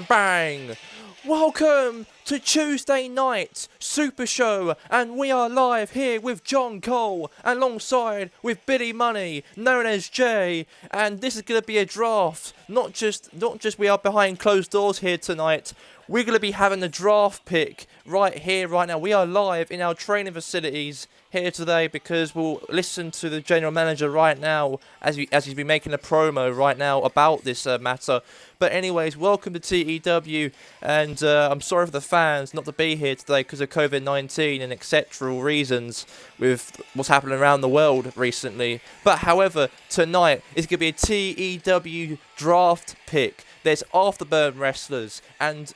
Bang! Welcome to Tuesday night Super Show, and we are live here with John Cole, alongside with Billy Money, known as Jay, and this is gonna be a draft. Not just we are behind closed doors here tonight. We're gonna be having a draft pick right here, right now. We are live in our training facilities here today because we'll listen to the general manager right now as he's been making a promo right now about this matter. But anyways, welcome to TEW, and I'm sorry for the fans not to be here today because of COVID-19 and etc. reasons with what's happening around the world recently. But however, tonight is going to be a TEW draft pick. There's Afterburn wrestlers, and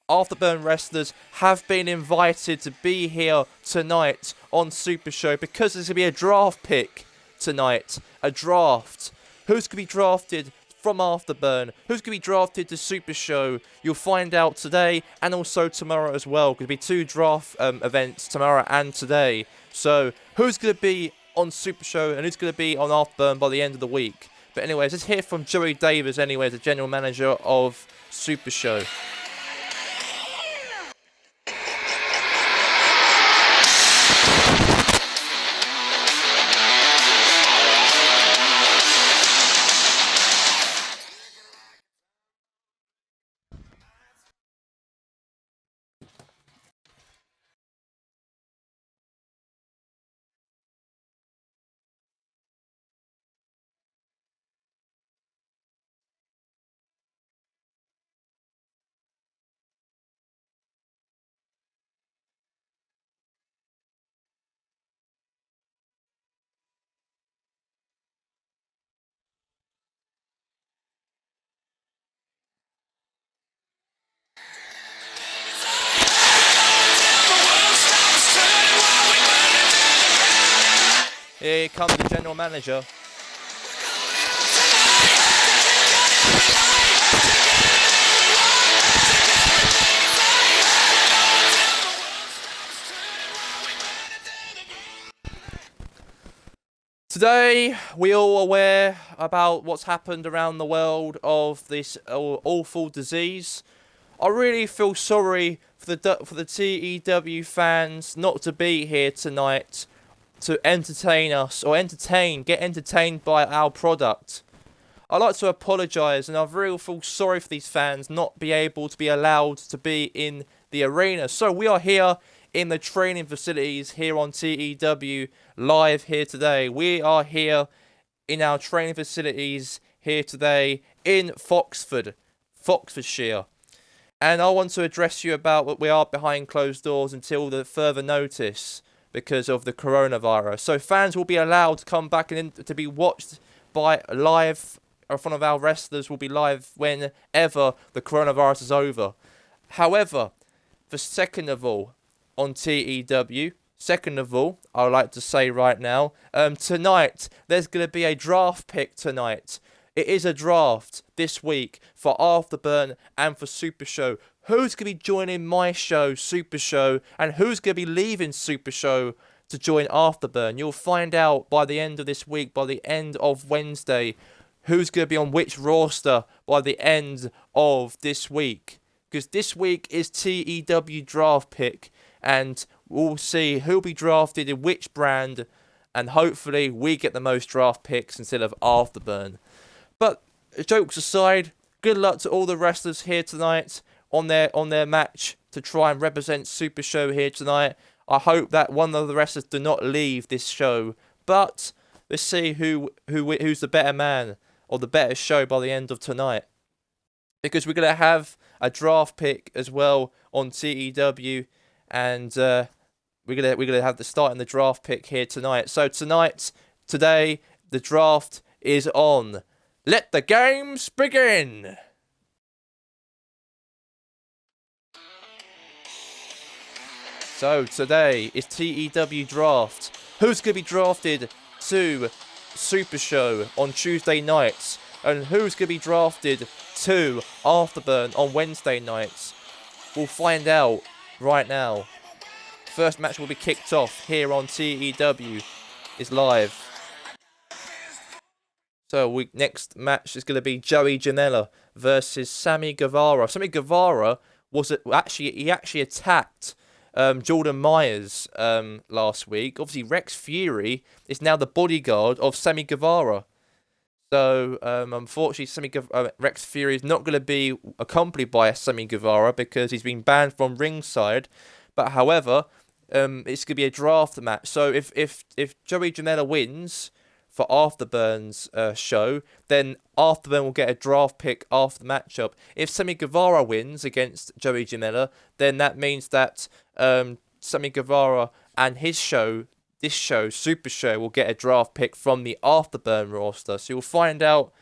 Afterburn wrestlers have been invited to be here tonight on Super Show because there's going to be a draft pick tonight. A draft. Who's going to be drafted from Afterburn? Who's going to be drafted to Super Show? You'll find out today and also tomorrow as well. Going to be two draft events tomorrow and today. So who's going to be on Super Show and who's going to be on Afterburn by the end of the week? But anyways, let's hear from Joey Davis anyways, the general manager of Super Show. Here comes the general manager. Today, we're all aware about what's happened around the world of this awful disease. I really feel sorry for the TEW fans not to be here tonight to entertain us, or get entertained by our product. I'd like to apologise, and I really feel sorry for these fans not be able to be allowed to be in the arena. So we are here in the training facilities here on TEW live here today. We are here in our training facilities here today in Foxfordshire. And I want to address you about what we are behind closed doors until the further notice, because of the coronavirus. So fans will be allowed to come back and to be watched by live, or front of our wrestlers will be live whenever the coronavirus is over. However, for second of all, on TEW, I would like to say right now, tonight, there's going to be a draft pick tonight. It is a draft this week for Afterburn and for Super Show. Who's going to be joining my show, Super Show, and who's going to be leaving Super Show to join Afterburn? You'll find out by the end of this week, by the end of Wednesday, who's going to be on which roster by the end of this week. Because this week is TEW draft pick, and we'll see who'll be drafted in which brand, and hopefully we get the most draft picks instead of Afterburn. But jokes aside, good luck to all the wrestlers here tonight on their match to try and represent Super Show here tonight. I hope that one of the wrestlers do not leave this show. But let's see who's the better man or the better show by the end of tonight. Because we're gonna have a draft pick as well on TEW, and we're gonna have the start in the draft pick here tonight. So today, the draft is on. Let the games begin! So today is TEW draft. Who's going to be drafted to Super Show on Tuesday nights? And who's going to be drafted to Afterburn on Wednesday nights? We'll find out right now. First match will be kicked off here on TEW. Is live. So next match is going to be Joey Janela versus Sammy Guevara. Sammy Guevara he actually attacked Jordan Myers last week. Obviously, Rex Fury is now the bodyguard of Sammy Guevara. So, unfortunately, Rex Fury is not going to be accompanied by Sammy Guevara because he's been banned from ringside. But however, it's going to be a draft match. So if Joey Janela wins for Afterburn's show, then Afterburn will get a draft pick after the matchup. If Sammy Guevara wins against Joey Janela, then that means that Sammy Guevara and this show, Super Show, will get a draft pick from the Afterburn roster. So you'll find out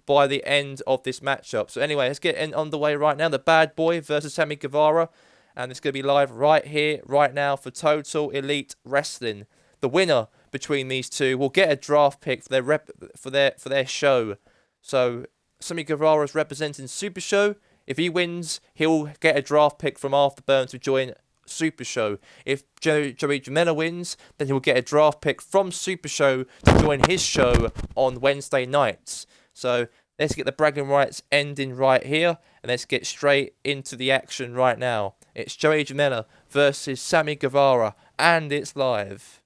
by the end of this matchup. So anyway, let's get underway right now. The Bad Boy versus Sammy Guevara. And it's going to be live right here, right now for Total Elite Wrestling. The winner between these two will get a draft pick for their show. So Sammy Guevara is representing Super Show. If he wins, he'll get a draft pick from Afterburn to join Super Show. If Joey Janela wins, then he'll get a draft pick from Super Show to join his show on Wednesday nights. So let's get the bragging rights ending right here, and let's get straight into the action right now. It's Joey Janela versus Sammy Guevara, and it's live.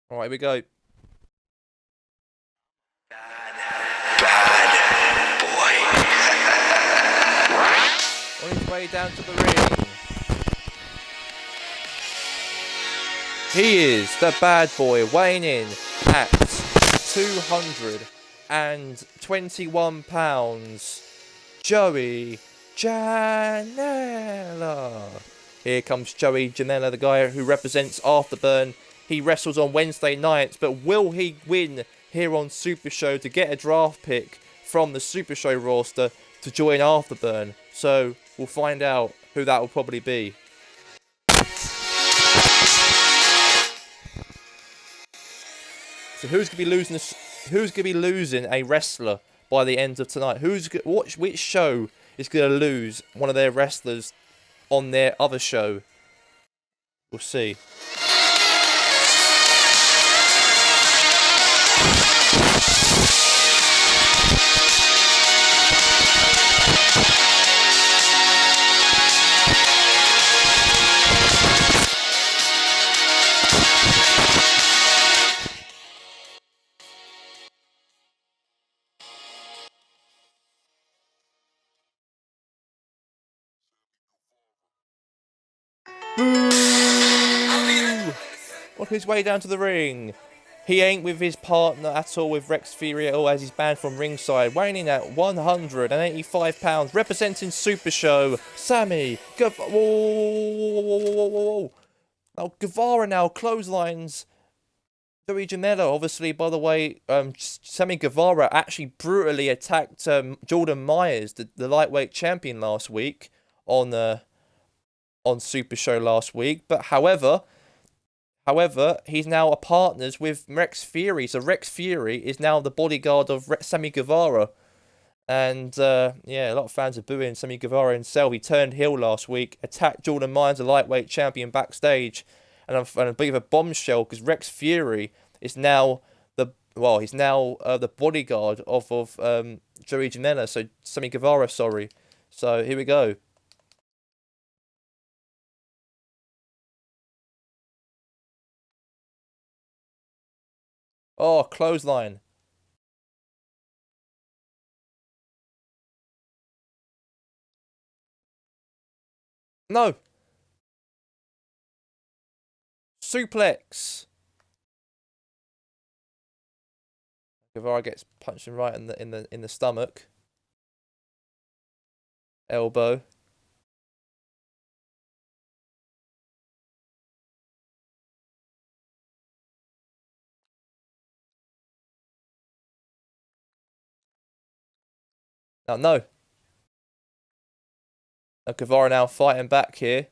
All right, here we go. Bad boy. On his way down to the ring, he is the Bad Boy, weighing in at 221 pounds. Joey Janela. Here comes Joey Janela, the guy who represents Afterburn. He wrestles on Wednesday nights, but will he win here on Super Show to get a draft pick from the Super Show roster to join Afterburn? So we'll find out who that will probably be. So who's gonna be losing a wrestler by the end of tonight? Which show is gonna lose one of their wrestlers on their other show? We'll see. On his way down to the ring, he ain't with his partner at all, with Rex Fury at all, as he's banned from ringside, weighing in at 185 pounds, representing Super Show, Sammy Guevara. Now Guevara now clotheslines Joey Janela. Obviously, by the way, Sammy Guevara actually brutally attacked Jordan Myers, the lightweight champion, last week on Super Show last week. But however, he's now a partners with Rex Fury. So Rex Fury is now the bodyguard of Sammy Guevara. And yeah, a lot of fans are booing Sammy Guevara himself. He turned heel last week, attacked Jordan Myers, a lightweight champion, backstage. And a bit of a bombshell, because Rex Fury is now the bodyguard of Joey Janela. So Sammy Guevara, sorry. So here we go. Oh, clothesline. No. Suplex. Guevara gets punched him right in the stomach. Elbow. Now, no. Now, Guevara now fighting back here.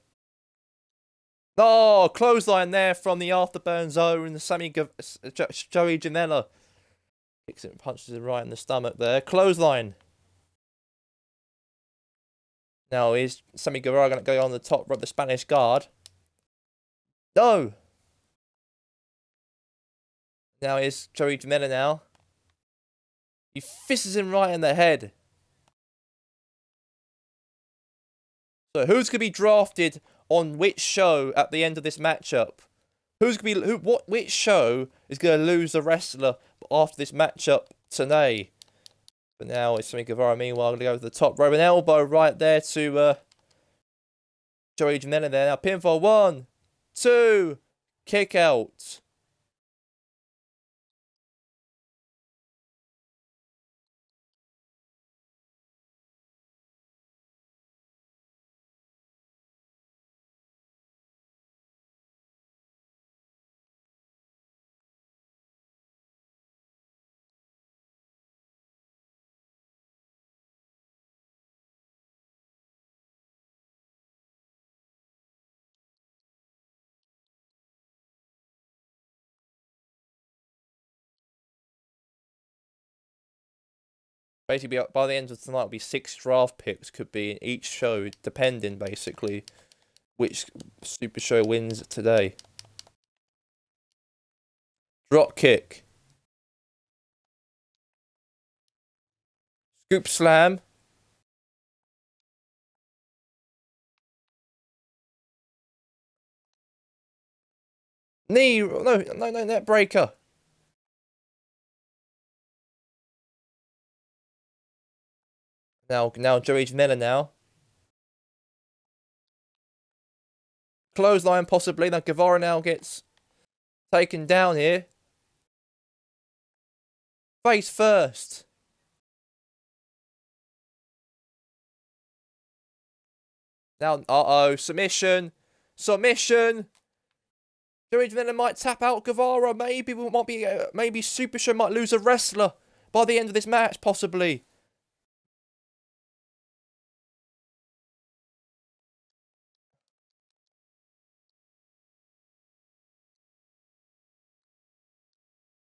Oh, clothesline there from the afterburn zone. Joey Janela kicks it and punches him right in the stomach there. Clothesline. Now, is Sammy Guevara going to go on the top rope, the Spanish guard? No. Now, is Joey Janela now. He fists him right in the head. So, who's going to be drafted on which show at the end of this matchup? Which show is going to lose a wrestler after this matchup today? But now it's Sammy Guevara. Meanwhile, going to go to the top rope, an elbow right there to Joey Janela there. Now pinfall, 1, 2, kick out. Basically, by the end of tonight, it'll be 6 draft picks could be in each show, depending basically which Super Show wins today. Drop kick. Scoop slam. Knee. No, net breaker. Now Joey Janela now. Clothesline possibly. Now Guevara now gets taken down here. Face first. Now, submission. Submission. Joey Janela might tap out Guevara. Maybe Super Show might lose a wrestler by the end of this match, possibly.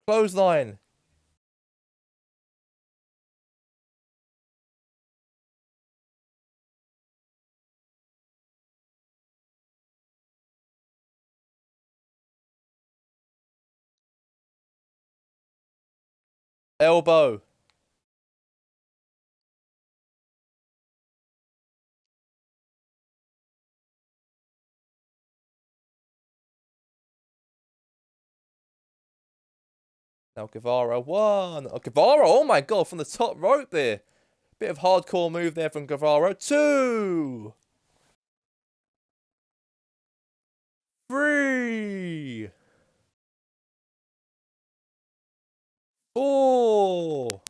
Clothesline. Elbow. Now Guevara, 1. Oh, Guevara, oh my god, from the top rope there. Bit of hardcore move there from Guevara. 2. 3. 4.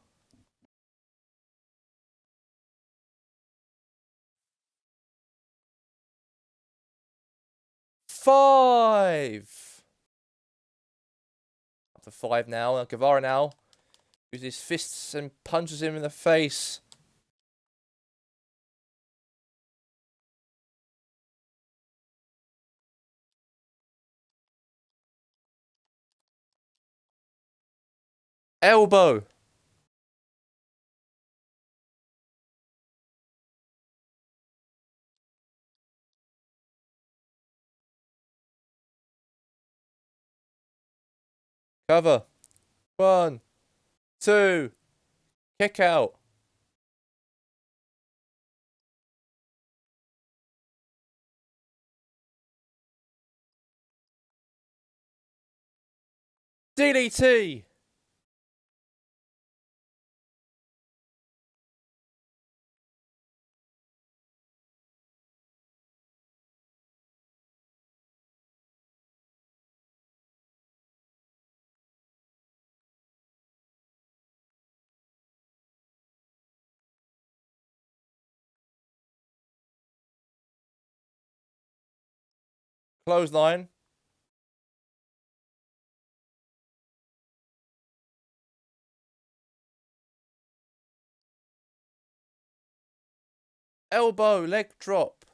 5. Up to 5 now. Guevara now uses his fists and punches him in the face. Elbow. Cover. 1, 2. Kick out. DDT. Clothesline. elbow, leg drop.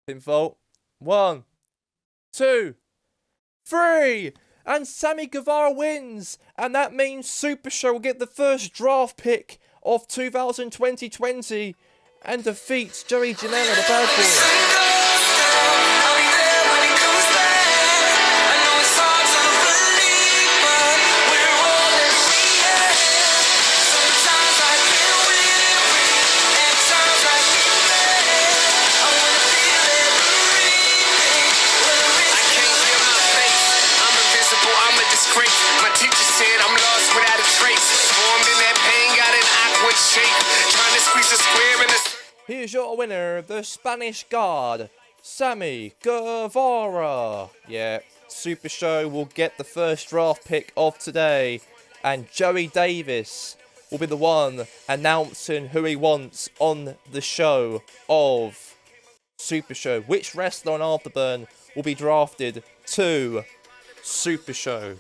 Pinfall. 1, 2, 3. And Sammy Guevara wins. And that means SuperShow will get the first draft pick of 2020 and defeats Joey Janela, the bad boy. Here's your winner, the Spanish guard, Sammy Guevara. Yeah, SuperShow will get the first draft pick of today, and Joey Davis will be the one announcing who he wants on the show of SuperShow. Which wrestler on Afterburn will be drafted to SuperShow?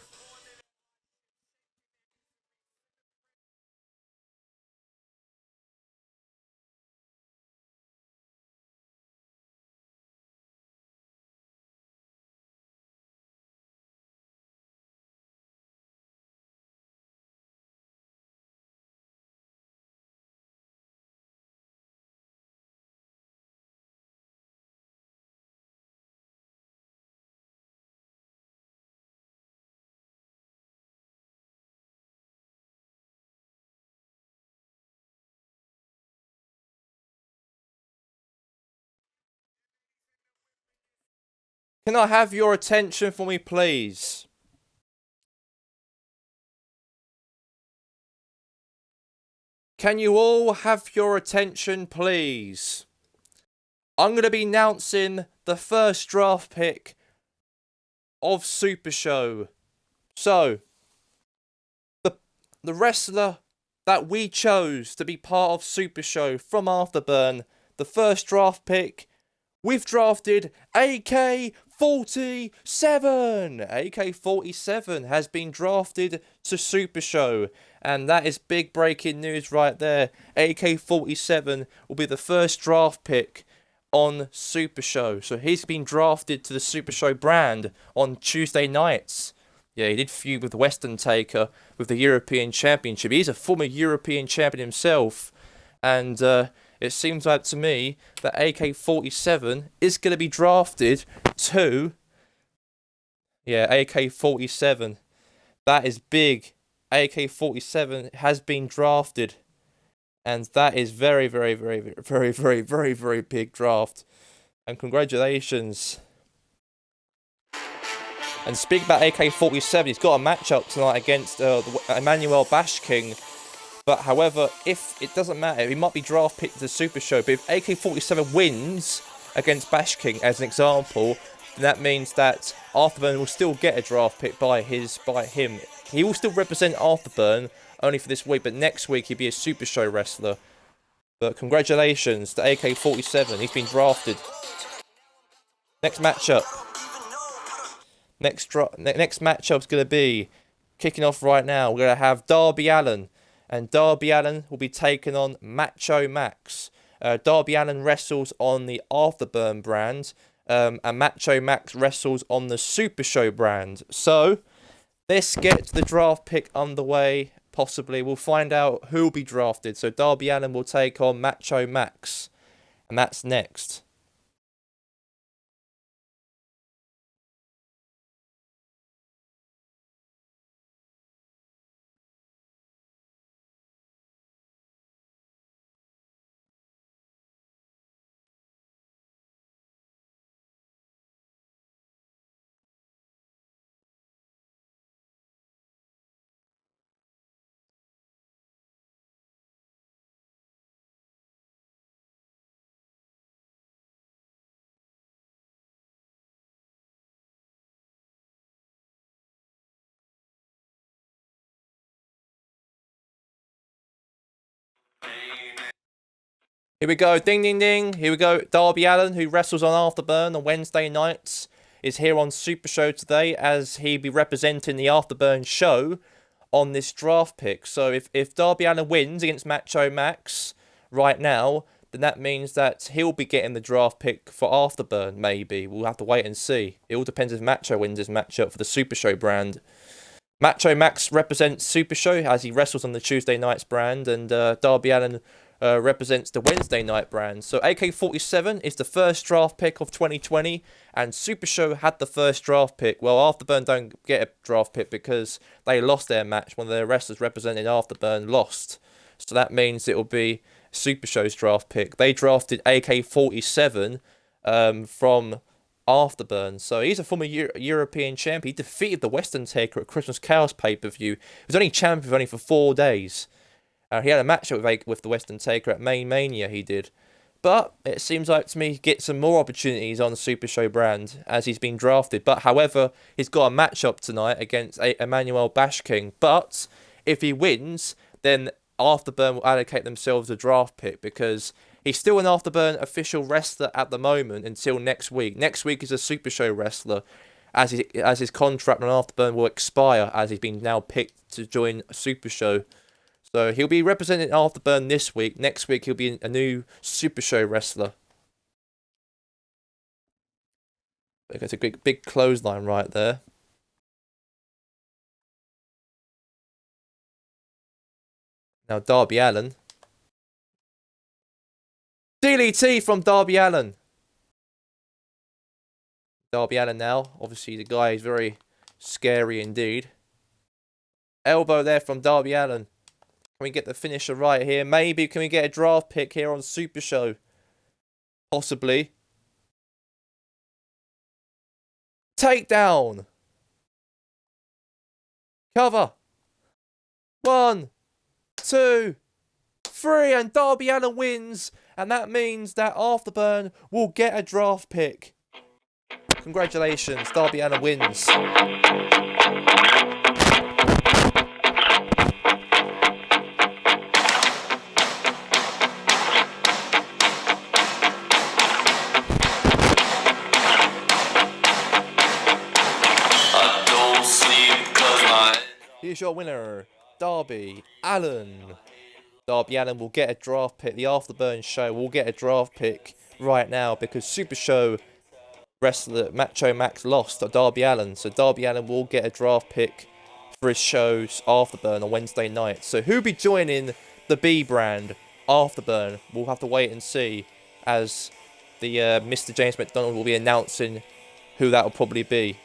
Can I have your attention for me, please? Can you all have your attention, please? I'm going to be announcing the first draft pick of SuperShow. So, the wrestler that we chose to be part of SuperShow from Afterburn, the first draft pick, we've drafted AK-47. AK-47 has been drafted to SuperShow, and that is big breaking news right there. AK-47 will be the first draft pick on SuperShow. So he's been drafted to the SuperShow brand on Tuesday nights. Yeah, he did feud with Western Taker with the European Championship. He's a former European champion himself, and it seems like to me that AK-47 is going to be drafted to... Yeah, AK-47. That is big. AK-47 has been drafted. And that is very, very, very, very, very, very, very big draft. And congratulations. And speaking about AK-47, he's got a matchup tonight against Emmanuel Bashking. But however, if it doesn't matter, he might be draft picked to the SuperShow. But if AK-47 wins against Bashking, as an example, then that means that Afterburn will still get a draft pick by him. He will still represent Afterburn only for this week, but next week he'll be a SuperShow wrestler. But congratulations to AK-47, he's been drafted. Next matchup. Next matchup's going to be, kicking off right now, we're going to have Darby Allin. And Darby Allin will be taking on Macho Max. Darby Allin wrestles on the Afterburn brand. And Macho Max wrestles on the SuperShow brand. So, let's get the draft pick underway. Possibly. We'll find out who will be drafted. So, Darby Allin will take on Macho Max. And that's next. Here we go, ding ding ding, here we go. Darby Allin, who wrestles on Afterburn on Wednesday nights, is here on SuperShow today as he be representing the Afterburn show on this draft pick. So if Darby Allin wins against Macho Max right now, then that means that he'll be getting the draft pick for Afterburn, maybe. We'll have to wait and see. It all depends if Macho wins this matchup for the Super Show brand. Macho Max represents Super Show as he wrestles on the Tuesday Nights brand, and Darby Allin represents the Wednesday Night brand. So AK-47 is the first draft pick of 2020, and Super Show had the first draft pick. Well, Afterburn don't get a draft pick because they lost their match. One of their wrestlers representing Afterburn lost. So that means it will be Super Show's draft pick. They drafted AK-47 from Afterburn. So he's a former European champion. He defeated the Western Taker at Christmas Chaos pay-per-view. He was only champion only for 4 days. He had a matchup with the Western Taker at Main Mania, he did. But it seems like to me he gets some more opportunities on the Super Show brand as he's been drafted. But however, he's got a matchup tonight against Emmanuel Bashking. But if he wins, then Afterburn will allocate themselves a draft pick because he's still an Afterburn official wrestler at the moment until next week. Next week is a Super Show wrestler as his contract on Afterburn will expire as he's been now picked to join Super Show. So he'll be representing Afterburn this week. Next week he'll be a new Super Show wrestler. It's a big clothesline right there. Now Darby Allin. DDT from Darby Allin. Darby Allin now. Obviously the guy is very scary indeed. Elbow there from Darby Allin. Can we get the finisher right here? Maybe. Can we get a draft pick here on Super Show? Possibly. Takedown. Cover. 1, 2, 3. And Darby Allin wins. And that means that Afterburn will get a draft pick. Congratulations. Darby Allin wins. Here's your winner, Darby Allin. Darby Allin will get a draft pick. The Afterburn show will get a draft pick right now because Super Show wrestler Macho Max lost to Darby Allin. So Darby Allin will get a draft pick for his show's Afterburn on Wednesday night. So who'll be joining the B brand Afterburn? We'll have to wait and see as the Mr. James McDonald will be announcing who that will probably be.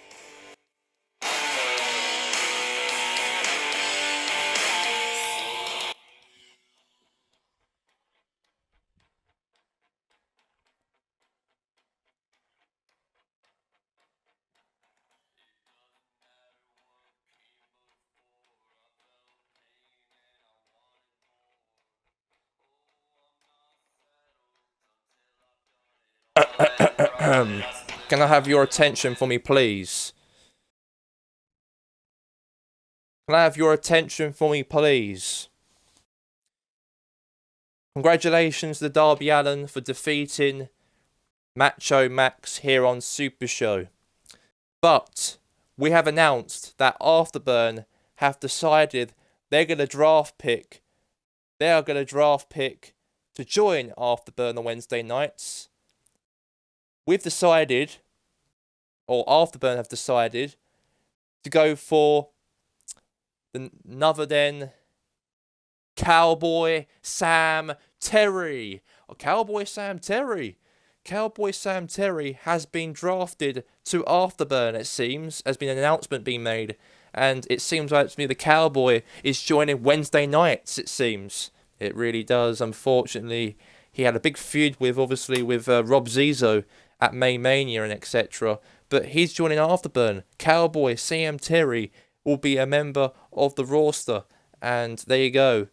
Can I have your attention for me, please? Can I have your attention for me, please? Congratulations to Darby Allin for defeating Macho Max here on Super Show. But we have announced that Afterburn have decided they're going to draft pick. They are going to draft pick to join Afterburn on Wednesday nights. We've decided, or Afterburn have decided, to go for none other than Cowboy Sam Terry. Cowboy Sam Terry. Cowboy Sam Terry has been drafted to Afterburn, it seems. Has been an announcement being made. And it seems like to me the Cowboy is joining Wednesday nights, it seems. It really does. Unfortunately, he had a big feud with Rob Zizzo at May Mania and etc. But he's joining Afterburn. Cowboy Sam Terry will be a member of the roster. And there you go.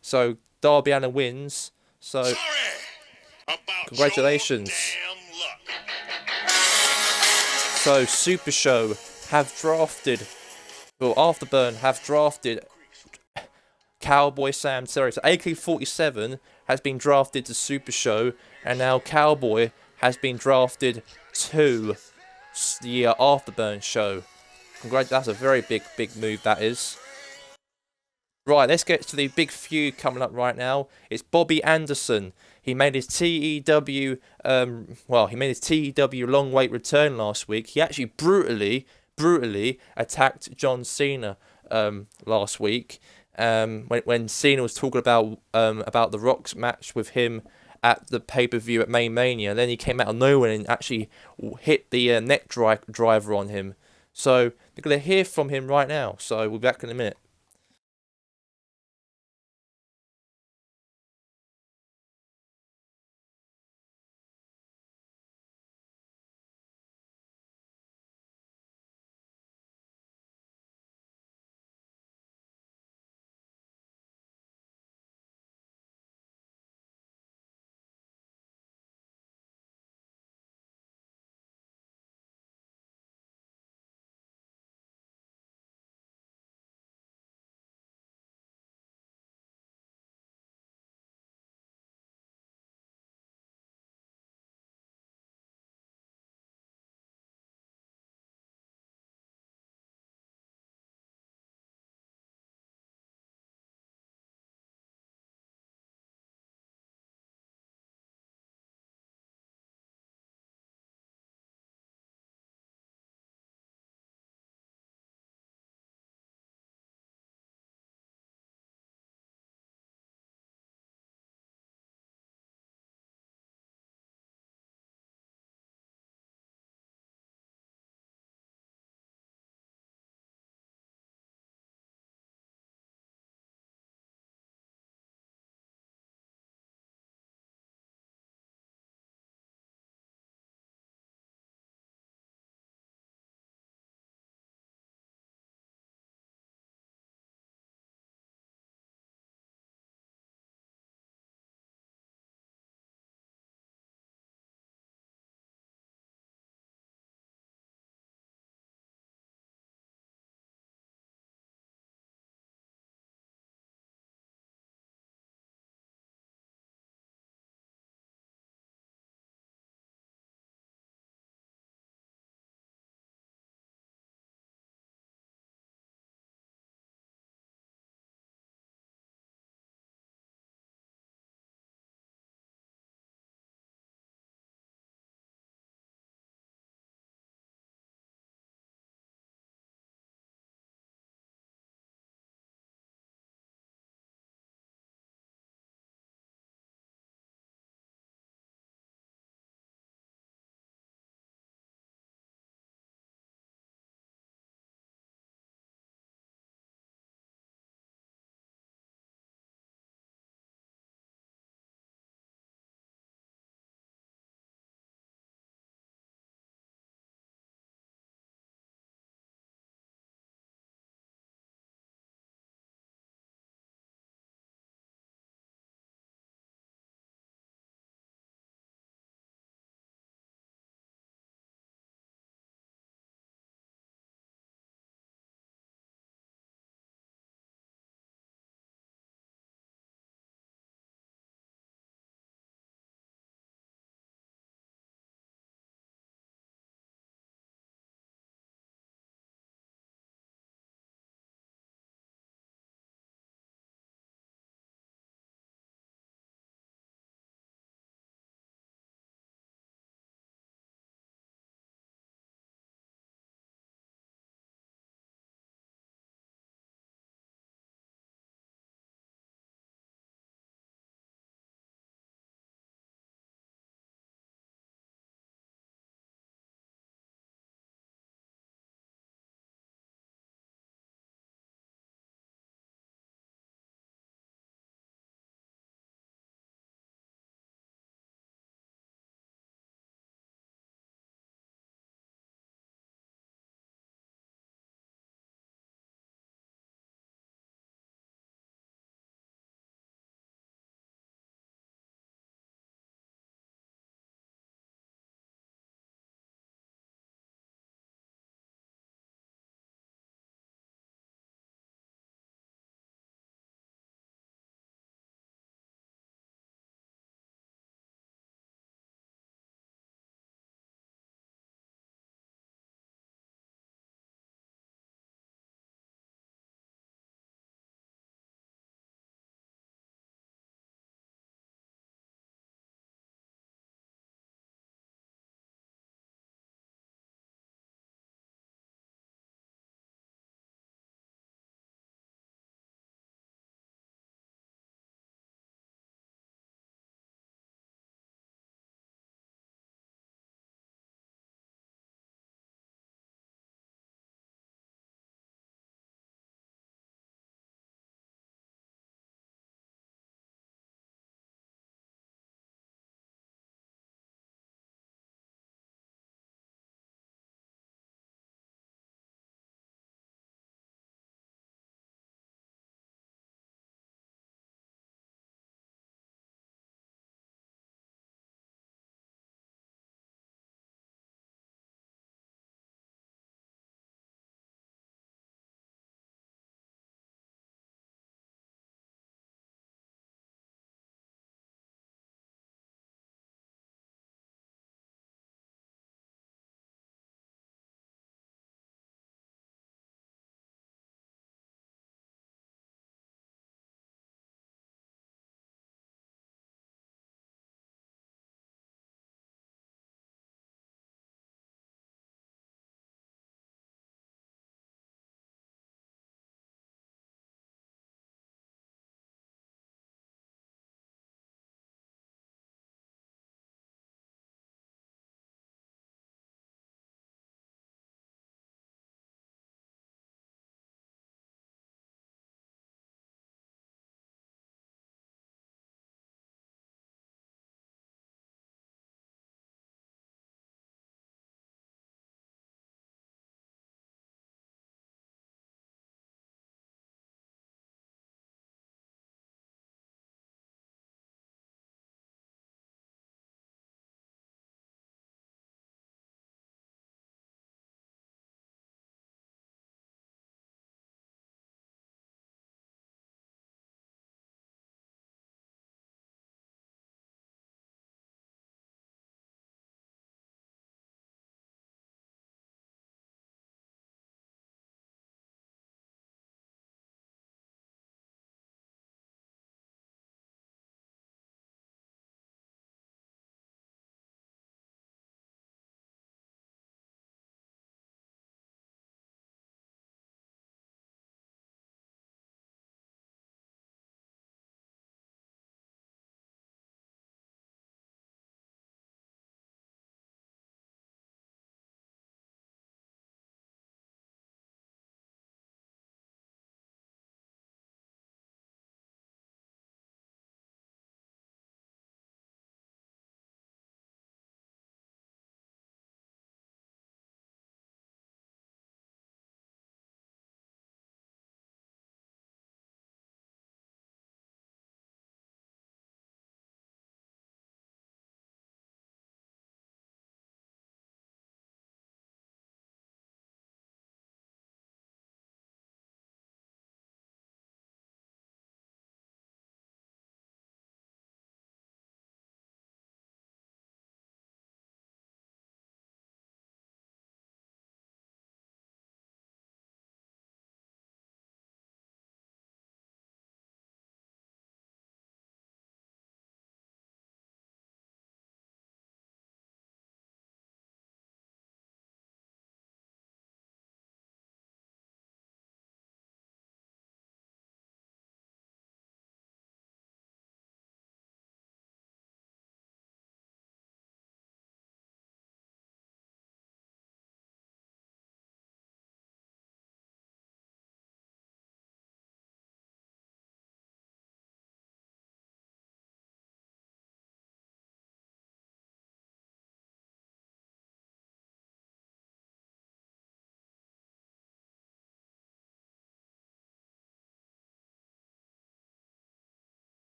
So Darby Allin wins. So congratulations. So Super Show have drafted, well, Afterburn have drafted Cowboy Sam Terry. So AK-47 has been drafted to Super Show, and now Cowboy has been drafted to the Afterburn show. That's a very big move, that is. Right, let's get to the big feud coming up right now. It's Bobby Anderson. He made his TEW, he made his TEW long wait return last week. He actually brutally attacked John Cena last week. When Cena was talking about the Rock's match with him at the pay-per-view at Main Mania, then he came out of nowhere and actually hit the driver on him. So we're gonna hear from him right now. So we'll be back in a minute.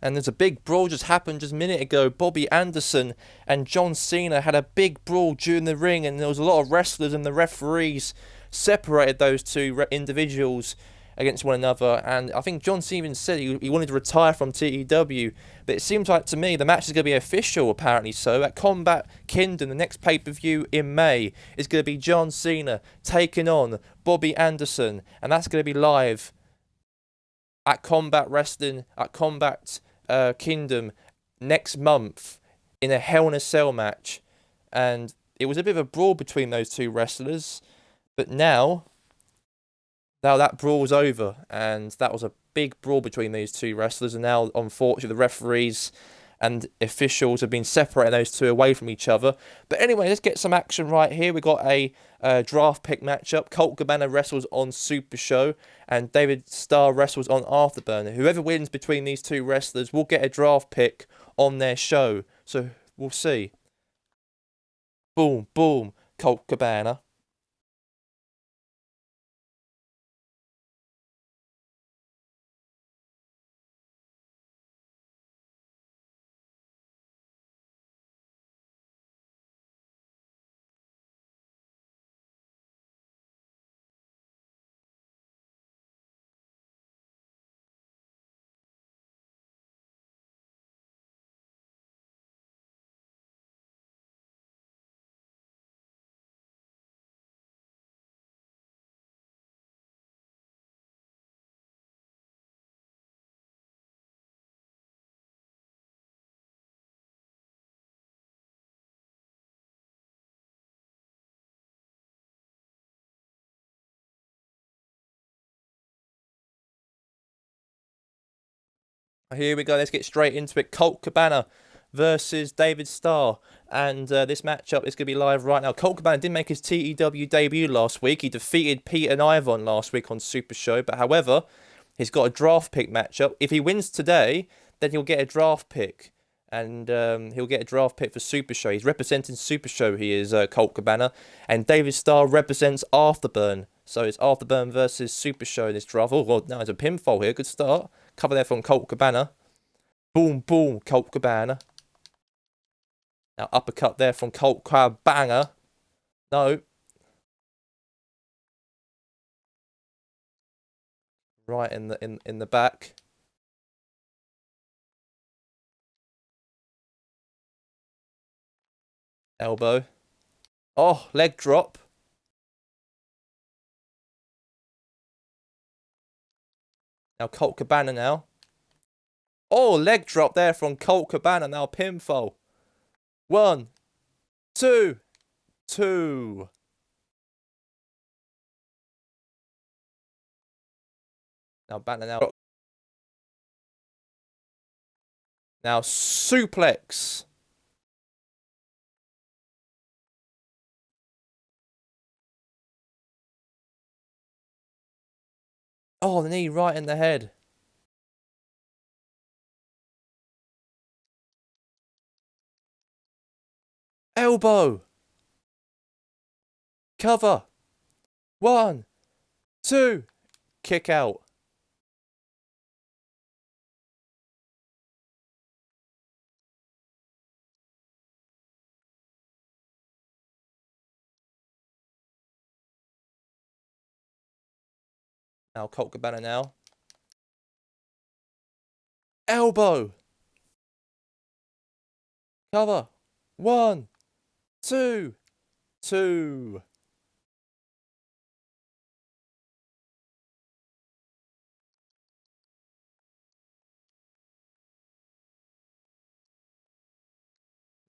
And there's a big brawl just happened just a minute ago. Bobby Anderson and John Cena had a big brawl during the ring, and there was a lot of wrestlers, and the referees separated those two individuals against one another. And I think John Cena even said he wanted to retire from TEW. But it seems like to me the match is going to be official, apparently so. At Combat Kingdom, the next pay-per-view in May, is going to be John Cena taking on Bobby Anderson. And that's going to be live at Combat Wrestling, at Combat Kingdom next month in a Hell in a Cell match. And it was a bit of a brawl between those two wrestlers, but now that brawl's over, and that was a big brawl between these two wrestlers, and now unfortunately the referees and officials have been separating those two away from each other. But anyway, let's get some action right here. We got a draft pick matchup. Colt Cabana wrestles on SuperShow, and David Starr wrestles on Afterburner. Whoever wins between these two wrestlers will get a draft pick on their show. So we'll see. Boom, boom, Colt Cabana. Here we go. Let's get straight into it. Colt Cabana versus David Starr. And this matchup is going to be live right now. Colt Cabana did make his TEW debut last week. He defeated Pete and Ivan last week on SuperShow. But however, he's got a draft pick matchup. If he wins today, then he'll get a draft pick. And he'll get a draft pick for SuperShow. He's representing SuperShow, he is, Colt Cabana. And David Starr represents Afterburn. So it's Afterburn versus SuperShow in this draft. Oh, well, now it's a pinfall here. Good start. Cover there from Colt Cabana. Boom, boom, Colt Cabana. Now uppercut there from Colt Cabana. No. Right in the back. Elbow. Oh, leg drop. Now Colt Cabana now. Oh, leg drop there from Colt Cabana. Now pinfall. 1, 2, 2. Now Banner now. Now suplex. Oh, the knee right in the head. Elbow. Cover. 1, 2. Kick out. Now Colt Cabana now. Elbow. Cover. 1, 2, 2.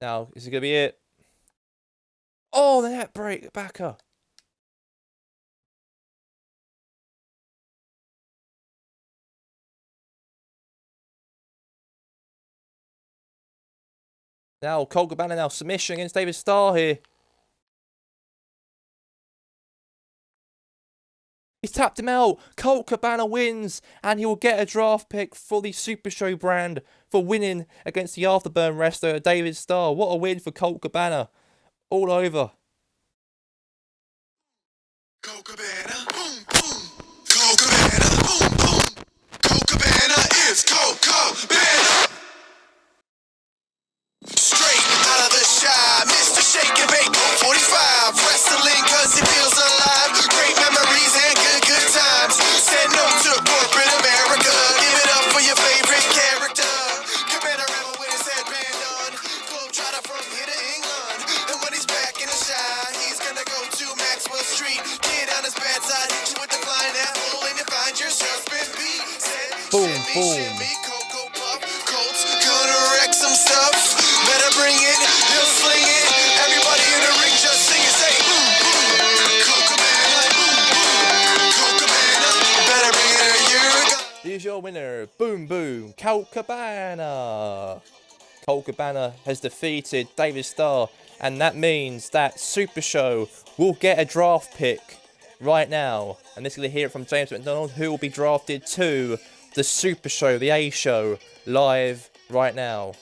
Now, is it going to be it? Oh, the net break backer. Now, Colt Cabana now submission against David Starr here. He's tapped him out. Colt Cabana wins, and he will get a draft pick for the SuperShow brand for winning against the Afterburn wrestler David Starr. What a win for Colt Cabana. All over. Colt Cabana, boom, boom. Colt Cabana, boom, boom. Colt Cabana is Colt Cabana. Boom, Shimmy, boom. shimmy, Cocoa Puff, Colts, gonna wreck some stuff. Better bring it, he'll sling it. Everybody in the ring just sing it, say boom, boom. Cocoa Cabana, boom, boom. Cocoa Cabana, better bring it or you're gone. Here's your winner. Boom, boom. Colt Cabana. Colt Cabana has defeated David Starr, and that means that Super Show will get a draft pick right now. And this is going to hear it from James McDonald, who will be drafted to the Super Show, the A Show, live right now.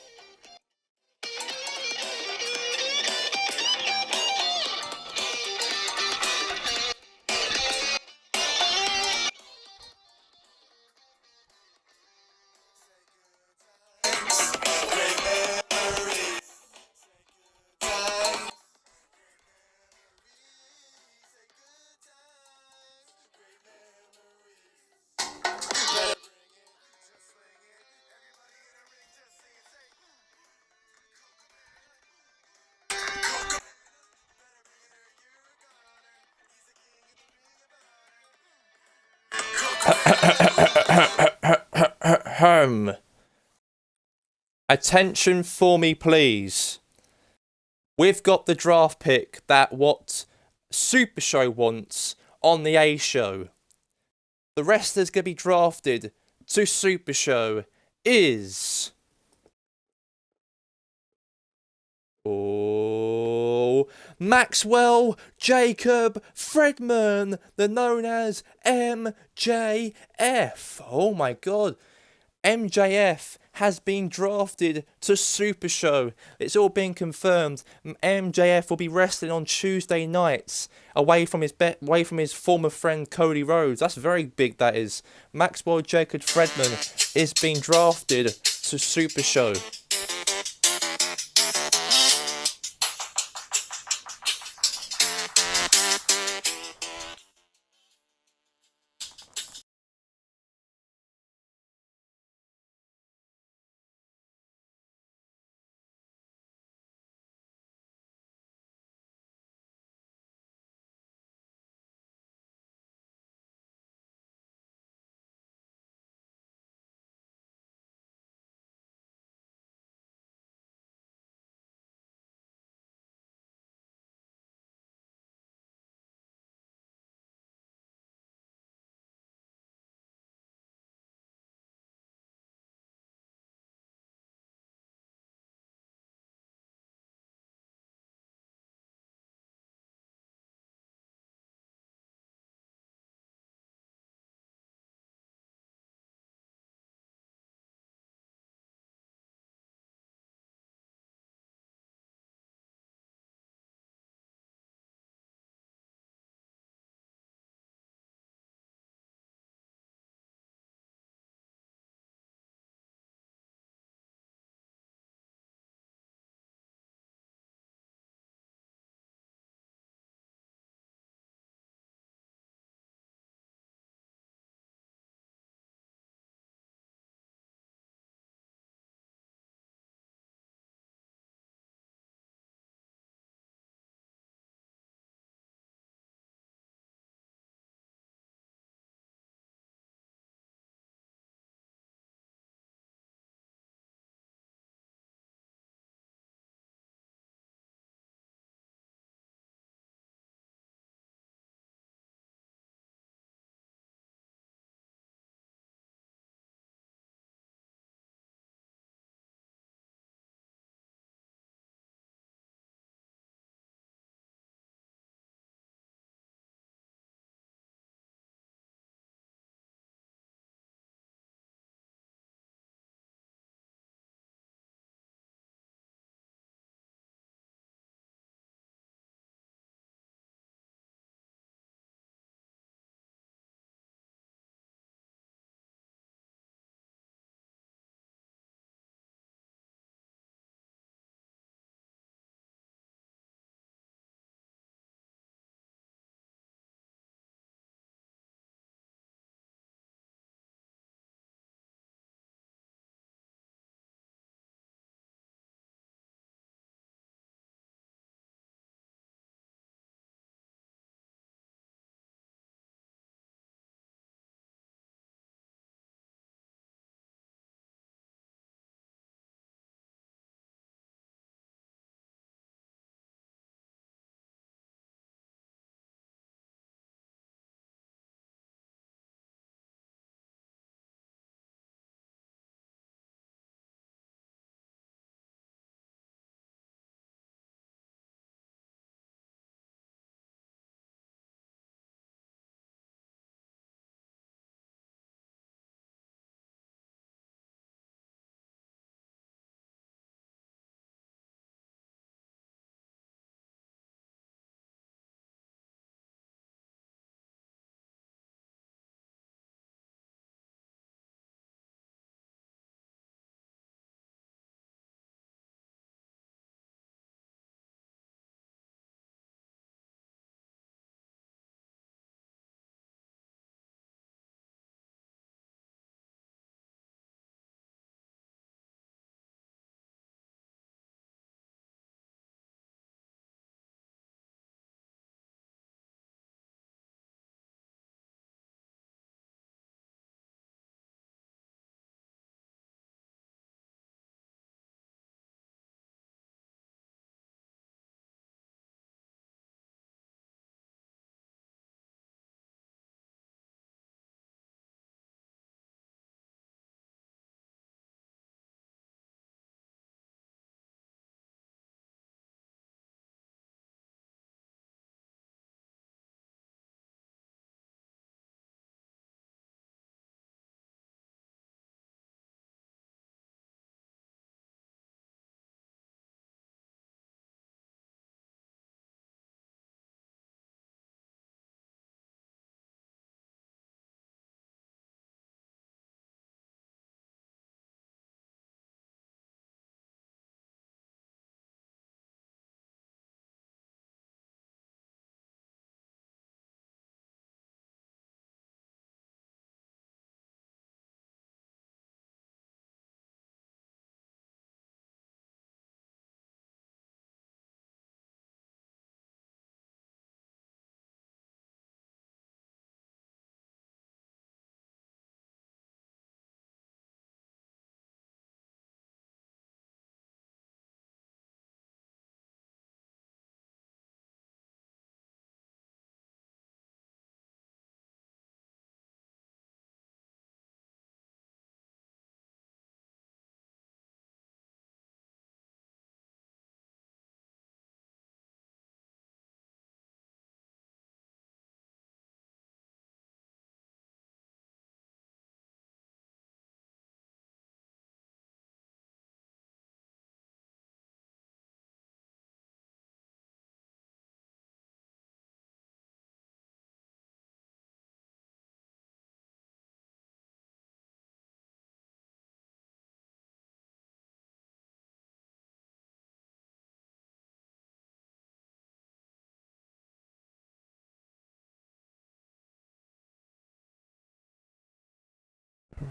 Attention for me, please. We've got the draft pick that what Super Show wants on the A Show. The wrestler's going to be drafted to Super Show is... Oh, Maxwell Jacob Fredman, the known as MJF. Oh my God. MJF has been drafted to Super Show. It's all been confirmed. MJF will be wrestling on Tuesday nights away from his former friend Cody Rhodes. That's very big, that is. Maxwell Jacob Fredman is being drafted to Super Show.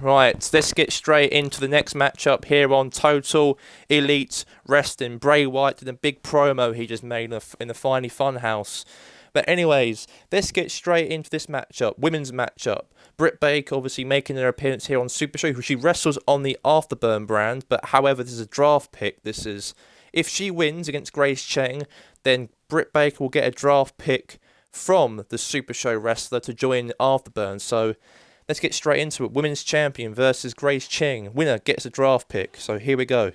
Right, let's get straight into the next matchup here on Total Elite Wrestling. Bray Wyatt did a big promo he just made in the Finey Funhouse. But anyways, let's get straight into this matchup, women's matchup. Britt Baker obviously making her appearance here on SuperShow, who she wrestles on the Afterburn brand, but however, this is a draft pick. This is, if she wins against Grace Cheng, then Britt Baker will get a draft pick from the SuperShow wrestler to join Afterburn. So let's get straight into it. Women's champion versus Grace Cheng. Winner gets a draft pick. So here we go.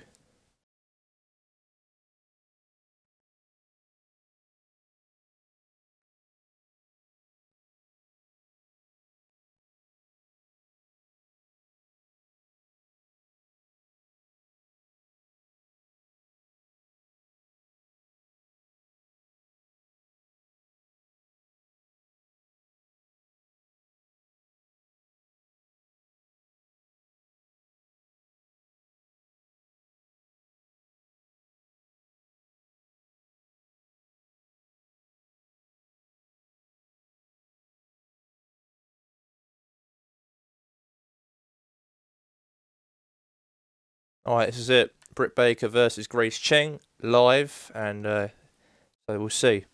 Alright, this is it. Britt Baker versus Grace Cheng live, and so we'll see.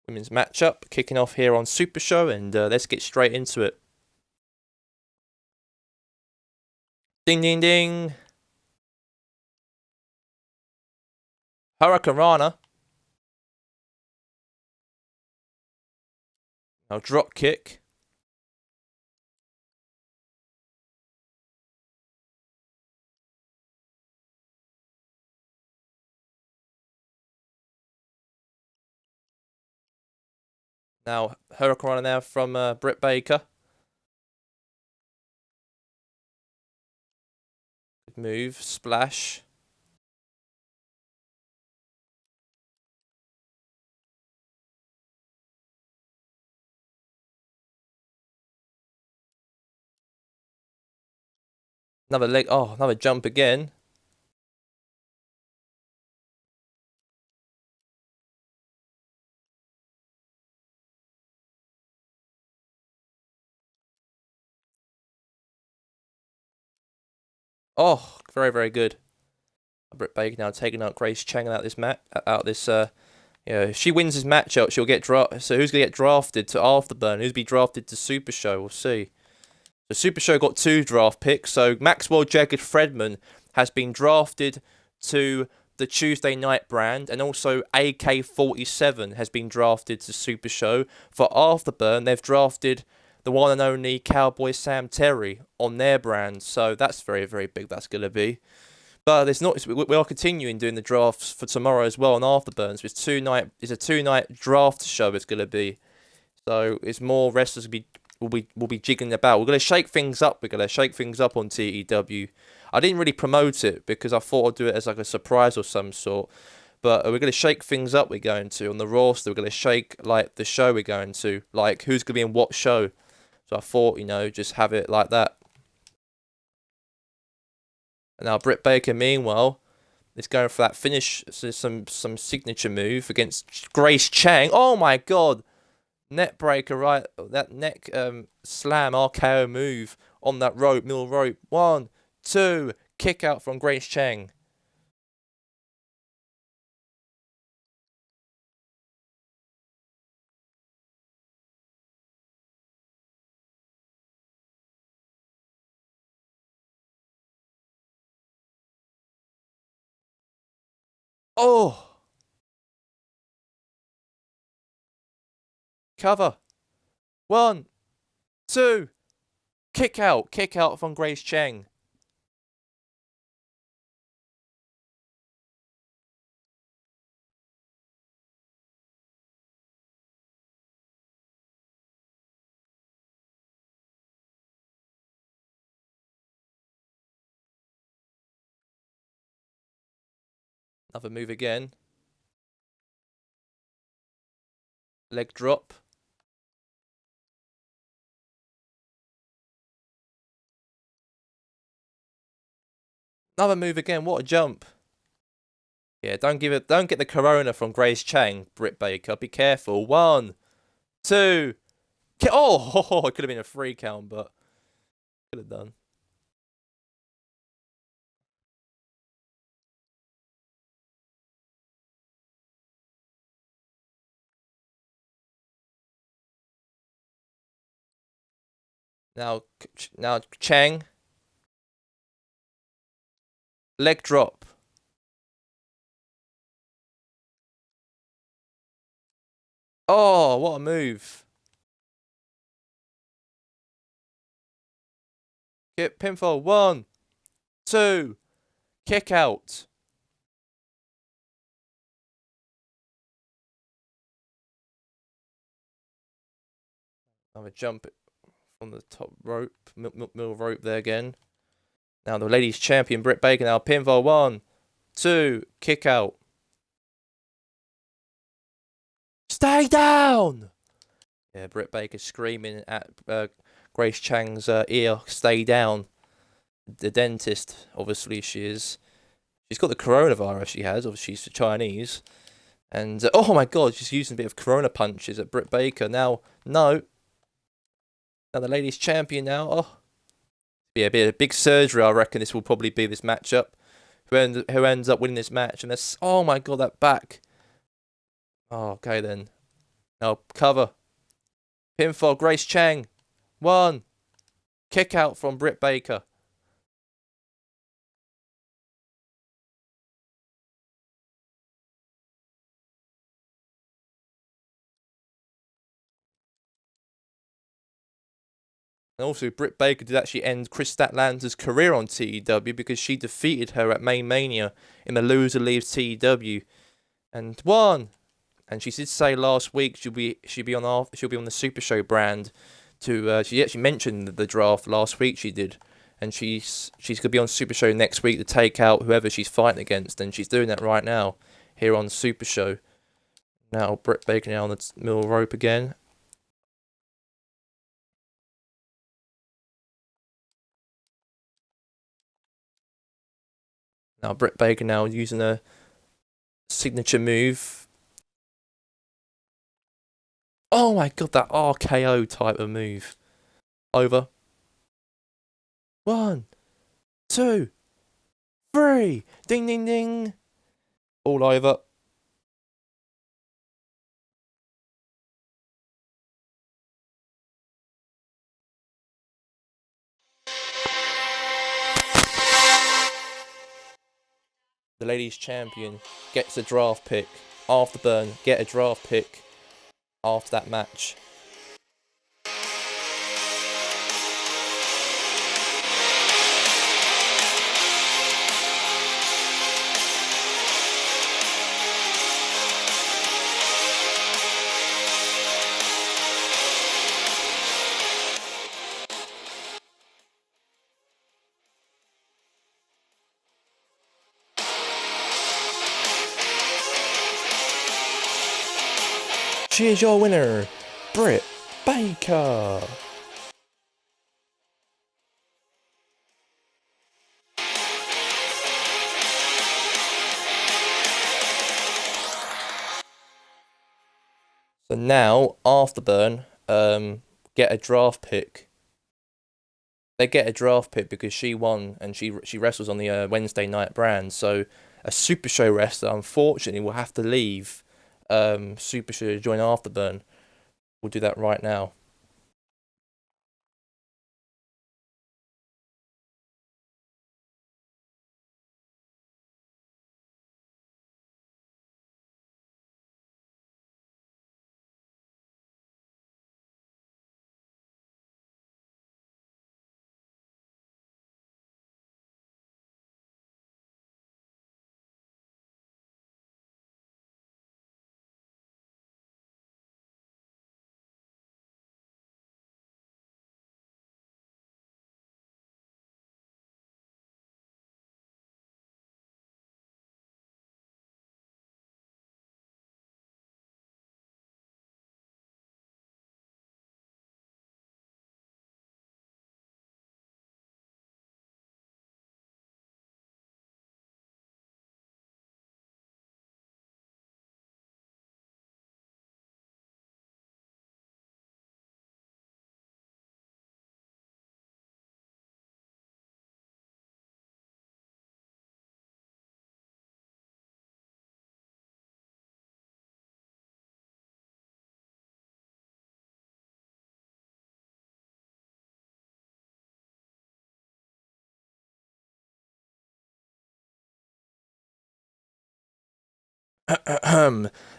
Women's matchup kicking off here on SuperShow, and let's get straight into it. Ding, ding, ding. Hurricane Rana. Now drop kick. Now Hurricane Rana now from Britt Baker. Good move. Splash. Another leg. Oh, another jump again. Oh, very, very good. Britt Baker now taking out Grace Cheng out this if she wins this matchup, she'll get drafted. So who's gonna get drafted to Afterburn? Who's be drafted to SuperShow? We'll see. So SuperShow got 2 draft picks. So Maxwell Jagged Fredman has been drafted to the Tuesday Night brand, and also AK-47 has been drafted to SuperShow. For Afterburn, they've drafted the one and only Cowboy Sam Terry on their brand. So that's very, very big. That's gonna be. But it's not. We are continuing doing the drafts for tomorrow as well on Afterburns. So it's a 2-night draft show. It's gonna be. So it's more wrestlers will be jigging about. We're gonna shake things up. We're gonna shake things up on TEW. I didn't really promote it because I thought I'd do it as like a surprise or some sort. But we're gonna shake things up. We're going to on the roster. We're gonna shake like the show. We're going to like who's gonna be in what show. So I thought just have it like that. Now Britt Baker, meanwhile, is going for that finish, so some signature move against Grace Cheng. Oh my God, net breaker, right? That neck slam RKO move on that rope, middle rope. 1, 2, kick out from Grace Cheng. Oh, cover. 1, 2, kick out from Grace Cheng. Another move again. Leg drop. Another move again. What a jump. Yeah, don't get the corona from Grace Cheng, Britt Baker. Be careful. 1, 2, Oh, it could have been a 3 count, but could have done. Now Chang, leg drop. Oh, what a move. Get pinfall. 1, 2, kick out. Another jump on the top rope, middle rope there again. Now the ladies champion Britt Baker now pinfall. 1, 2, kick out. Stay down. Yeah, Britt Baker screaming at Grace Chang's ear. Stay down. The dentist, obviously she is. She's got the coronavirus. She has. Obviously she's Chinese. And oh my God, she's using a bit of corona punches at Britt Baker. Now, no. Now the ladies champion now. Oh, yeah, a big surgery. I reckon this will probably be this matchup. Who ends up winning this match? And that's, oh my God, that back. Oh, okay then. Now cover. Pinfall. Grace Chang. 1. Kick out from Britt Baker. And also, Britt Baker did actually end Chris Statlander's career on TEW because she defeated her at Main Mania in the Loser Leaves TEW, and won. And she did say last week she'll be on the SuperShow brand. She actually mentioned the draft last week. She did, and she's gonna be on SuperShow next week to take out whoever she's fighting against, and she's doing that right now here on SuperShow. Now Britt Baker now on the middle rope again. Now Britt Baker now using a signature move. Oh my God, that RKO type of move. Over. 1, 2, 3. Ding, ding, ding. All over. The ladies champion gets a draft pick. Afterburn get a draft pick after that match. She is your winner, Britt Baker. So now, Afterburn get a draft pick. They get a draft pick because she won and she wrestles on the Wednesday night brand. So a Super Show wrestler, unfortunately, will have to leave Super Show to join Afterburn. We'll do that right now.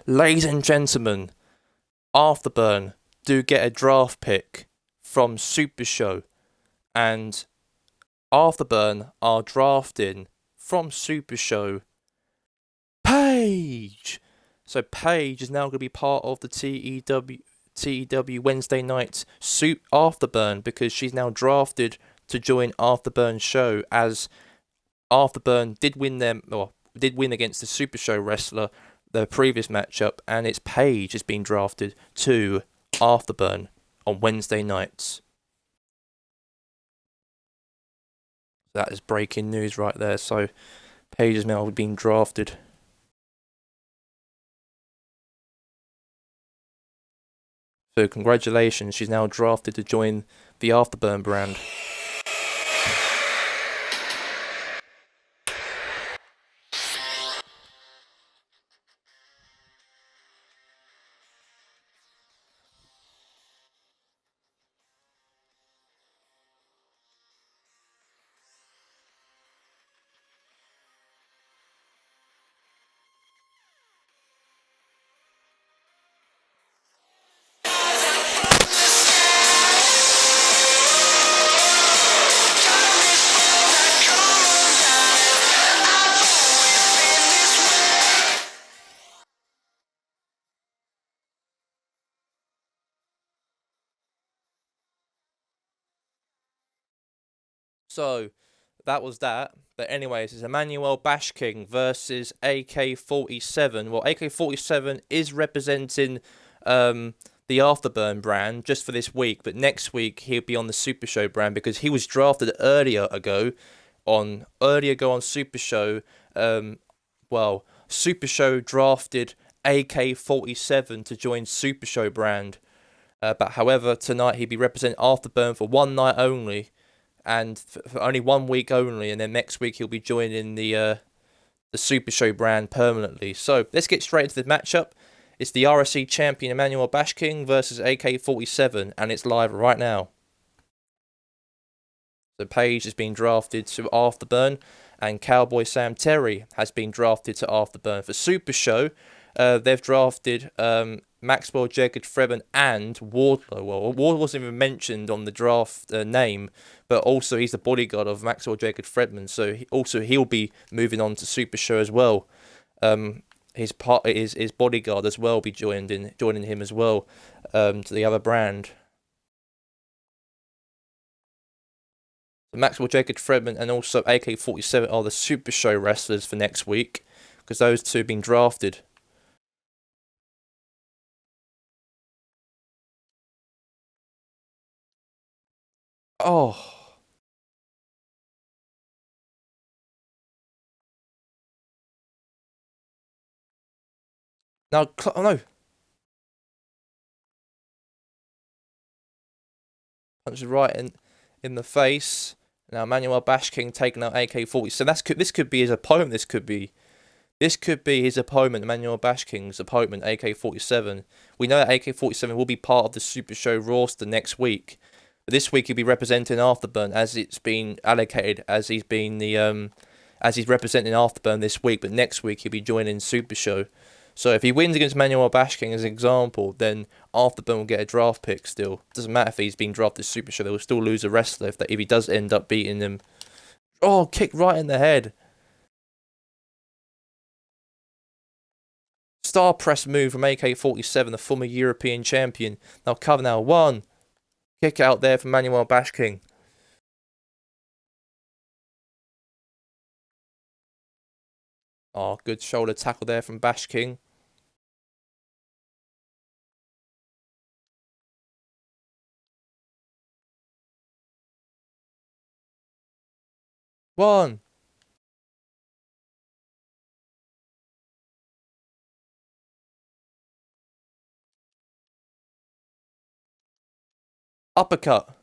Ladies and gentlemen, Afterburn do get a draft pick from SuperShow, and Afterburn are drafting from SuperShow Paige. So Paige is now going to be part of the TEW Wednesday night Afterburn because she's now drafted to join Afterburn's show, as Afterburn did win against the Super Show wrestler the previous matchup, and it's Paige has been drafted to Afterburn on Wednesday nights. That is breaking news right there. So Paige has now been drafted. So congratulations, she's now drafted to join the Afterburn brand. So that was that. But anyways, it's Emmanuel Bashking versus AK-47. Well, AK-47 is representing the Afterburn brand just for this week, but next week he'll be on the Super Show brand because he was drafted earlier ago on Super Show. Super Show drafted AK-47 to join Super Show brand. But however, tonight he'll be representing Afterburn for one night only, and for only 1 week only, and then next week he'll be joining the Super Show brand permanently. So let's get straight into the matchup. It's the RSC champion Emmanuel Bashking versus AK-47, and it's live right now. So Paige has been drafted to Afterburn, and Cowboy Sam Terry has been drafted to Afterburn. For Super Show, they've drafted Maxwell Jacob Fredman and Wardlow. Well, Ward wasn't even mentioned on the draft name, but also he's the bodyguard of Maxwell Jacob Fredman, so he'll be moving on to Super Show as well. His bodyguard as well be joining him as well to the other brand. So Maxwell Jacob Fredman and also AK-47 are the Super Show wrestlers for next week because those two have been drafted. Oh. Now, oh no. Punches right in the face. Now, Emmanuel Bashking taking out AK-47. This could be his opponent. This could be his opponent, Emmanuel Bashking's opponent, AK-47. We know that AK-47 will be part of the Super Show roster next week. But this week he'll be representing Afterburn as it's been allocated, as he's representing Afterburn this week. But next week he'll be joining Super Show. So if he wins against Emmanuel Bashking as an example, then Afterburn will get a draft pick still. Doesn't matter if he's been drafted Super Show, they will still lose a wrestler if he does end up beating them. Oh, kick right in the head. Star press move from AK-47, the former European champion. Now cover now. One. Kick out there from Emmanuel Bashking. Oh, good shoulder tackle there from Bashking. One. Uppercut.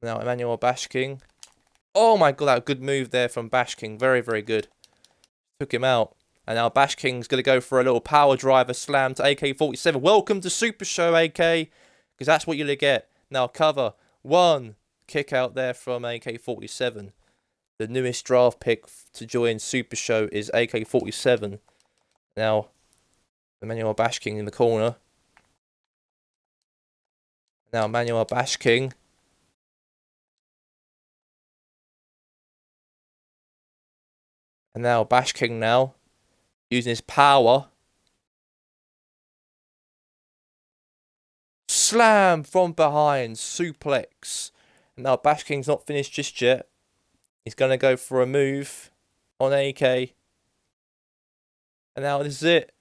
Now Emmanuel Bashking. Oh my god, that good move there from Bashking. Very, very good. Took him out. And now Bashking's going to go for a little power driver slam to AK-47. Welcome to Super Show, AK. Because that's what you'll get. Now cover. One, Kick out there from AK-47. The newest draft pick to join SuperShow is AK-47. Now, Emmanuel Bashking in the corner. Now, Emmanuel Bashking. And now, Bashking now. Using his power. Slam from behind. Suplex. And now, Bashking's not finished just yet. He's going to go for a move on AK. And now, this is it.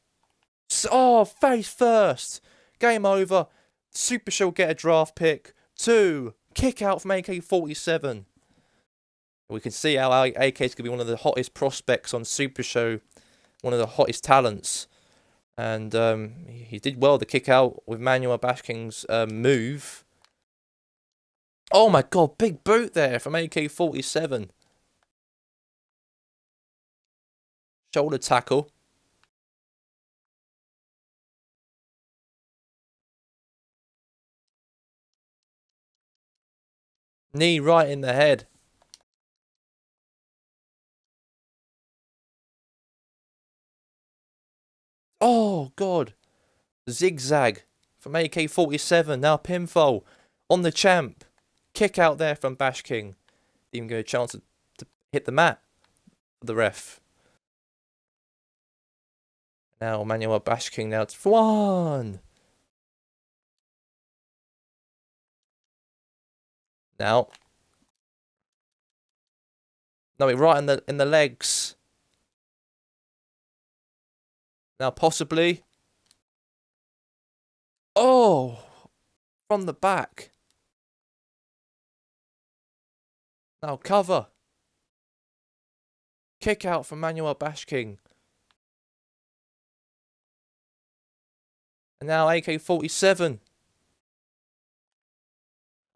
Oh, face first. Game over. SuperShow will get a draft pick. 2. Kick out from AK-47. We can see how AK is going to be one of the hottest prospects on SuperShow. One of the hottest talents. And he did well to kick out with Manuel Bashking's move. Oh my god, big boot there from AK-47. Shoulder tackle. Knee right in the head. Oh, God. Zigzag from AK-47. Now pinfall on the champ. Kick out there from Bashking. Didn't even get a chance to hit the mat for the ref. Now Manuel Bashking now to 1. Now. No, right in the legs. Now possibly. Oh, from the back. Now cover. Kick out from Manuel Bashking. And now AK-47.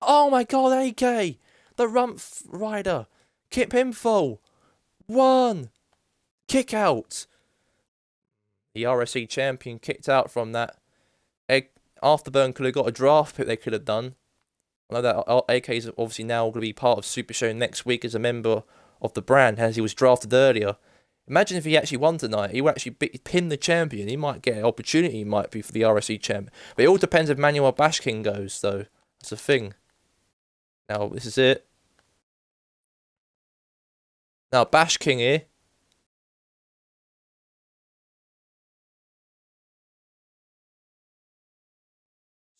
Oh my god, AK! The rump rider. Kip pinfall. 1. Kick out. The RSC champion kicked out from that. Afterburn could have got a draft pick they could have done. I know that AK is obviously now going to be part of SuperShow next week as a member of the brand, as he was drafted earlier. Imagine if he actually won tonight. He would actually pin the champion. He might get an opportunity, he might be, for the RSC champ. But it all depends if Manuel Bashking goes, though. That's the thing. Now, this is it. Now, Bashking here.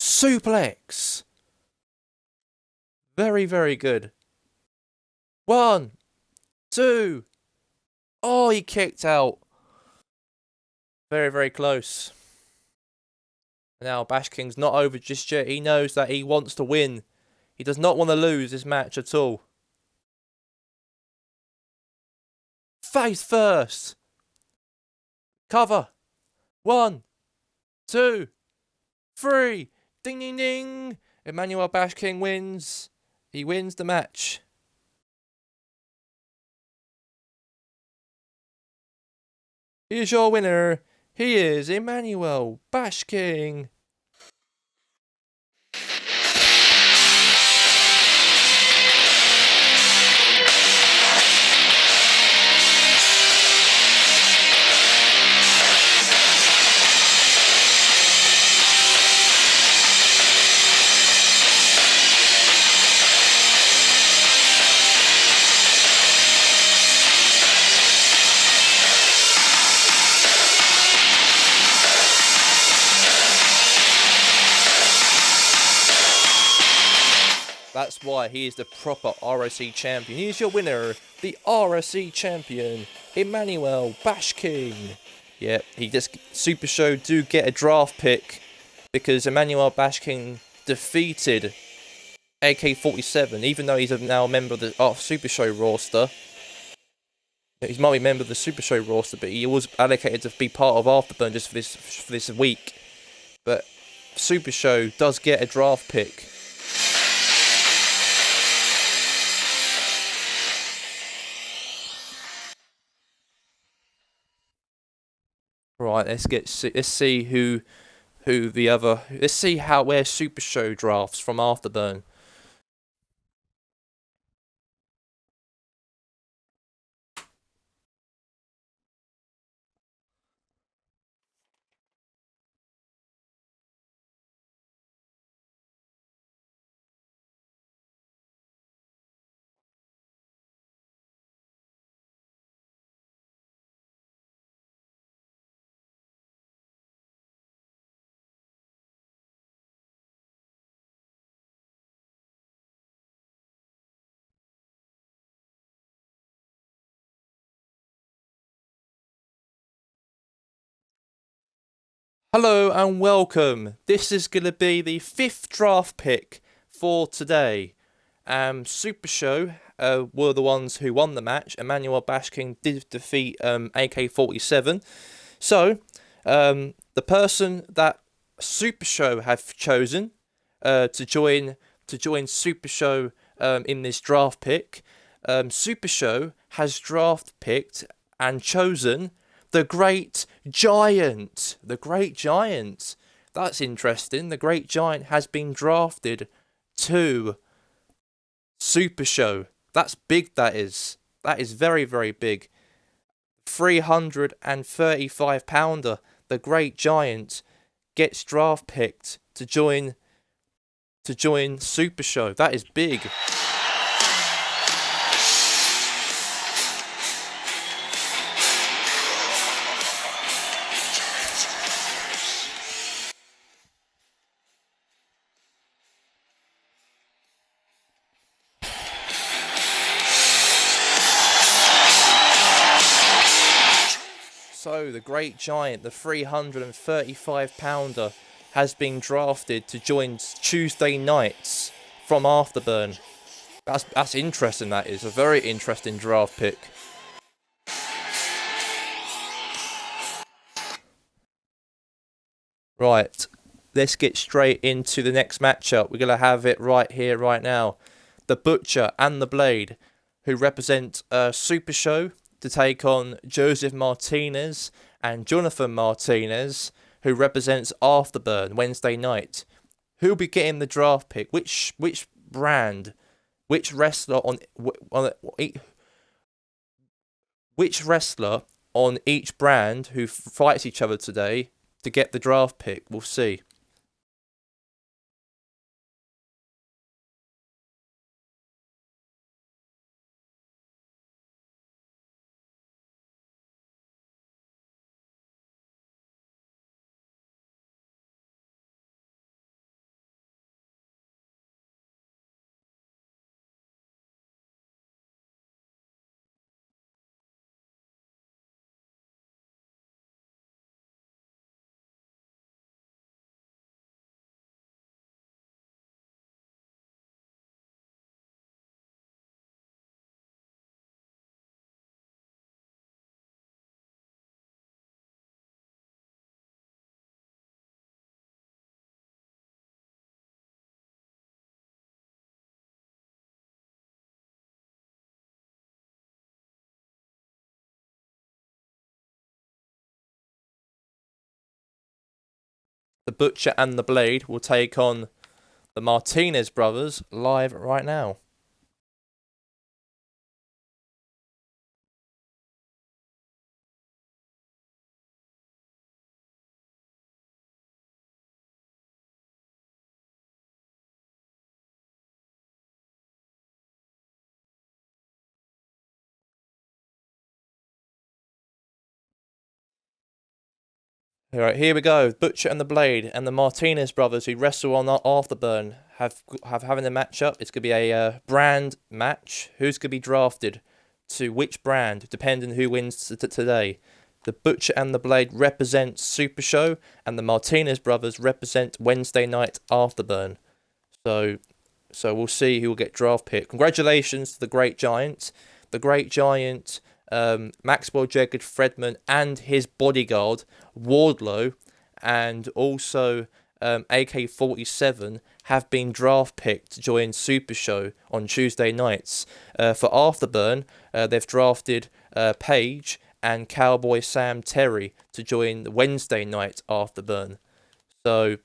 Suplex. Very, very good. 1, 2. Oh, he kicked out. Very, very close. Now, Bashking's not over just yet. He knows that he wants to win. He does not want to lose this match at all. Face first. Cover. 1, 2, 3. Ding, ding, ding. Emmanuel Bashking wins. He wins the match. Here's your winner. He is Emmanuel Bashking. That's why he is the proper RSC champion. He is your winner, the RSC champion, Emmanuel Bashking. Yeah, SuperShow do get a draft pick because Emmanuel Bashking defeated AK-47, even though he's now a member of the SuperShow roster. He's might be a member of the SuperShow roster, but he was allocated to be part of Afterburn just for this week. But SuperShow does get a draft pick. Right, let's see where SuperShow drafts from Afterburn. Hello and welcome. This is going to be the fifth draft pick for today. SuperShow were the ones who won the match. Emmanuel Bashking did defeat AK-47. So, the person that SuperShow have chosen to join SuperShow in this draft pick, SuperShow has draft picked and chosen the Great Giant. The Great Giant. That's interesting. The Great Giant has been drafted to SuperShow. That's big, that is. That is very, very big. 335 pounder. The Great Giant gets draft picked to join SuperShow. That is big. So, the Great Giant, the 335 pounder, has been drafted to join Tuesday nights from Afterburn. That's interesting, that is. A very interesting draft pick. Right, let's get straight into the next matchup. We're going to have it right here, right now. The Butcher and the Blade, who represent SuperShow, to take on Joseph Martinez and Jonathan Martinez, who represents Afterburn Wednesday night. Who'll be getting the draft pick? Which brand? Which wrestler which wrestler on each brand who fights each other today to get the draft pick? We'll see. The Butcher and the Blade will take on the Martinez brothers live right now. Alright, here we go. Butcher and the Blade and the Martinez brothers who wrestle on Afterburn have having a matchup. It's going to be a brand match. Who's going to be drafted to which brand, depending who wins today. The Butcher and the Blade represent SuperShow, and the Martinez brothers represent Wednesday night Afterburn. So we'll see who will get draft picked. Congratulations to the Great Giant. The Great Giant, Maxwell Jagged Fredman and his bodyguard Wardlow, and also AK-47 have been draft picked to join SuperShow on Tuesday nights. For Afterburn, they've drafted Paige and Cowboy Sam Terry to join the Wednesday night Afterburn. So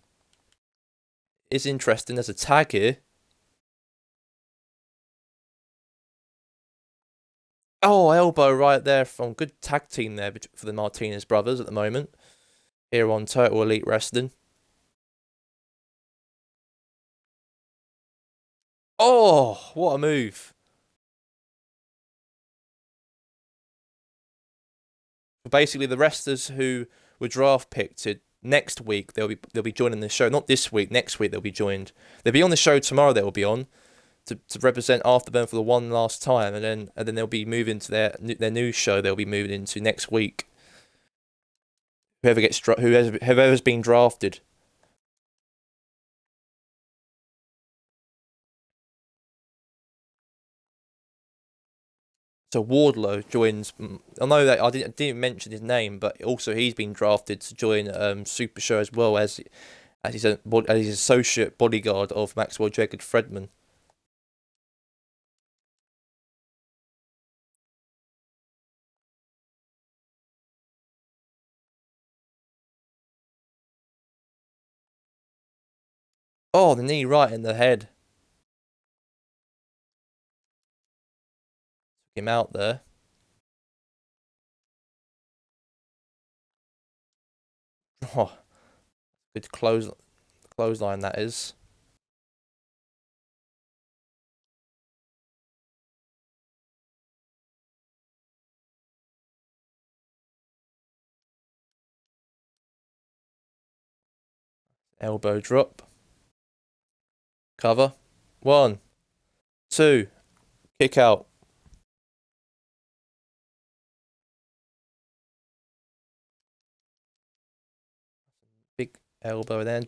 it's interesting. There's a tag here. Oh, elbow right there from good tag team there for the Martinez brothers at the moment here on Total Elite Wrestling. Oh, what a move. Basically, the wrestlers who were draft picked next week, they'll be joining the show. Not this week, next week they'll be joined. They'll be on the show tomorrow. They'll be on to represent Afterburn for the one last time, and then they'll be moving to their new show. They'll be moving into next week. whoever's been drafted. So Wardlow joins. I know that I didn't mention his name, but also he's been drafted to join SuperShow as well as his associate bodyguard of Maxwell Jacob Fredman. Oh, the knee right in the head. Took him out there. Oh, good clothesline that is. Elbow drop. Cover. 1, 2, kick out. Big elbow then.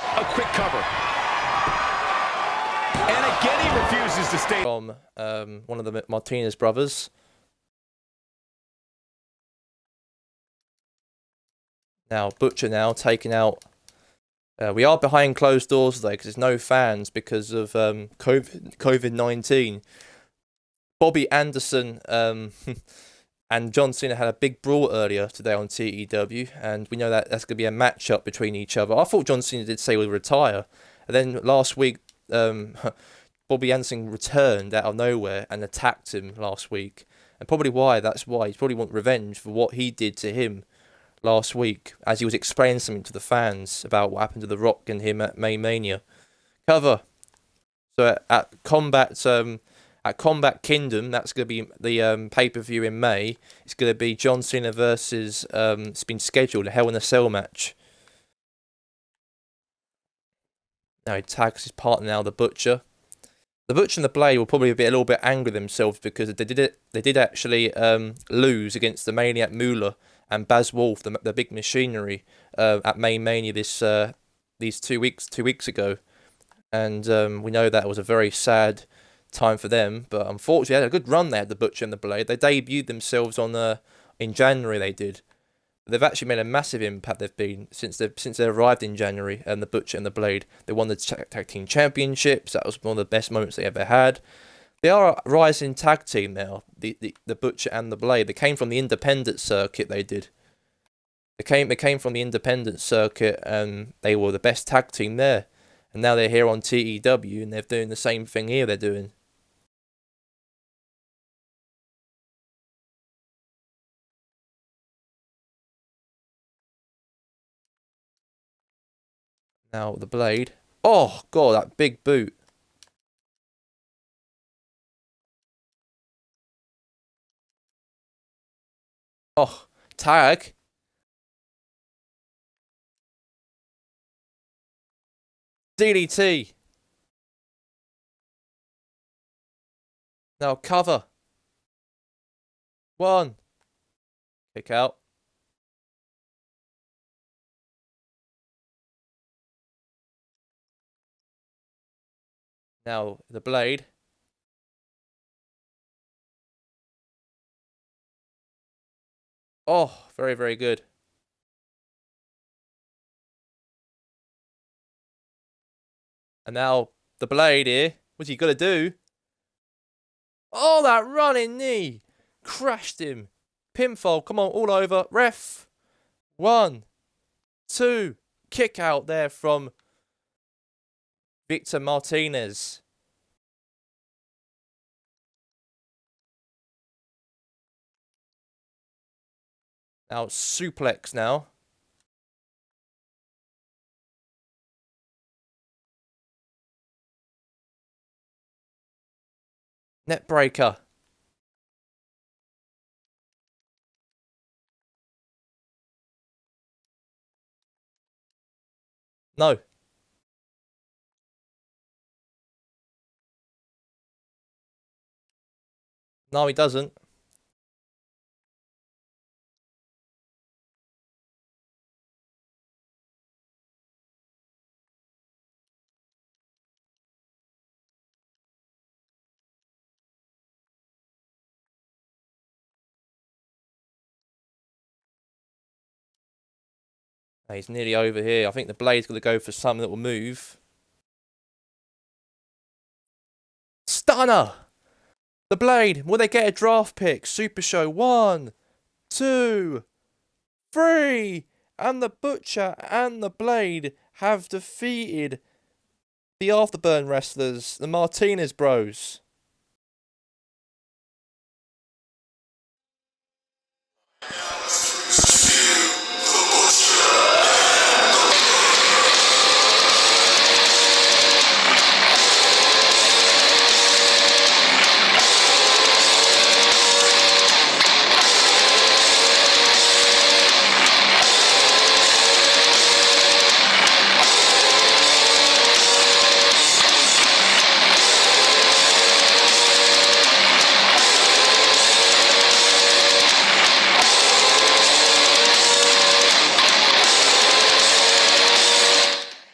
A quick cover. And again he refuses to stay. From one of the Martinez brothers. Now, Butcher now taking out. We are behind closed doors though, because there's no fans because of COVID-19. Bobby Anderson and John Cena had a big brawl earlier today on TEW, and we know that that's going to be a matchup between each other. I thought John Cena did say he would retire, and then last week Bobby Anderson returned out of nowhere and attacked him last week, and that's why he probably wants revenge for what he did to him last week, as he was explaining something to the fans about what happened to The Rock and him at May Mania. Cover. So at Combat Kingdom, that's going to be the pay-per-view in May. It's going to be John Cena versus, it's been scheduled, a Hell in a Cell match. Now he tags his partner now, the Butcher. The Butcher and the Blade will probably be a little bit angry themselves because they did actually lose against the Maniac Moolah and Baz Wolf, the big machinery, at May Mania these 2 weeks ago, and we know that it was a very sad time for them. But unfortunately, they had a good run there, the Butcher and the Blade. They debuted themselves in January. They did. They've actually made a massive impact. They've been since they arrived in January, and the Butcher and the Blade. They won the tag team championships. That was one of the best moments they ever had. They are a rising tag team now, the Butcher and the Blade. They came from the independent circuit, they did. They came from the independent circuit, and they were the best tag team there. And now they're here on TEW, and they're doing the same thing here they're doing. Now the Blade. Oh, God, that big boot. Oh, tag. DDT. Now cover. 1. Kick out. Now the Blade. Oh, very, very good. And now the Blade here. What's he got to do? Oh, that running knee. Crashed him. Pinfall. Come on, all over. Ref. 1, 2. Kick out there from Victor Martinez. Now suplex now. Net breaker. No. No, he doesn't. He's nearly over here. I think the blade's going to go for something that will move. Stunner! The blade. Will they get a draft pick? Super Show. 1, 2, 3. And the Butcher and the Blade have defeated the Afterburn wrestlers, the Martinez Bros.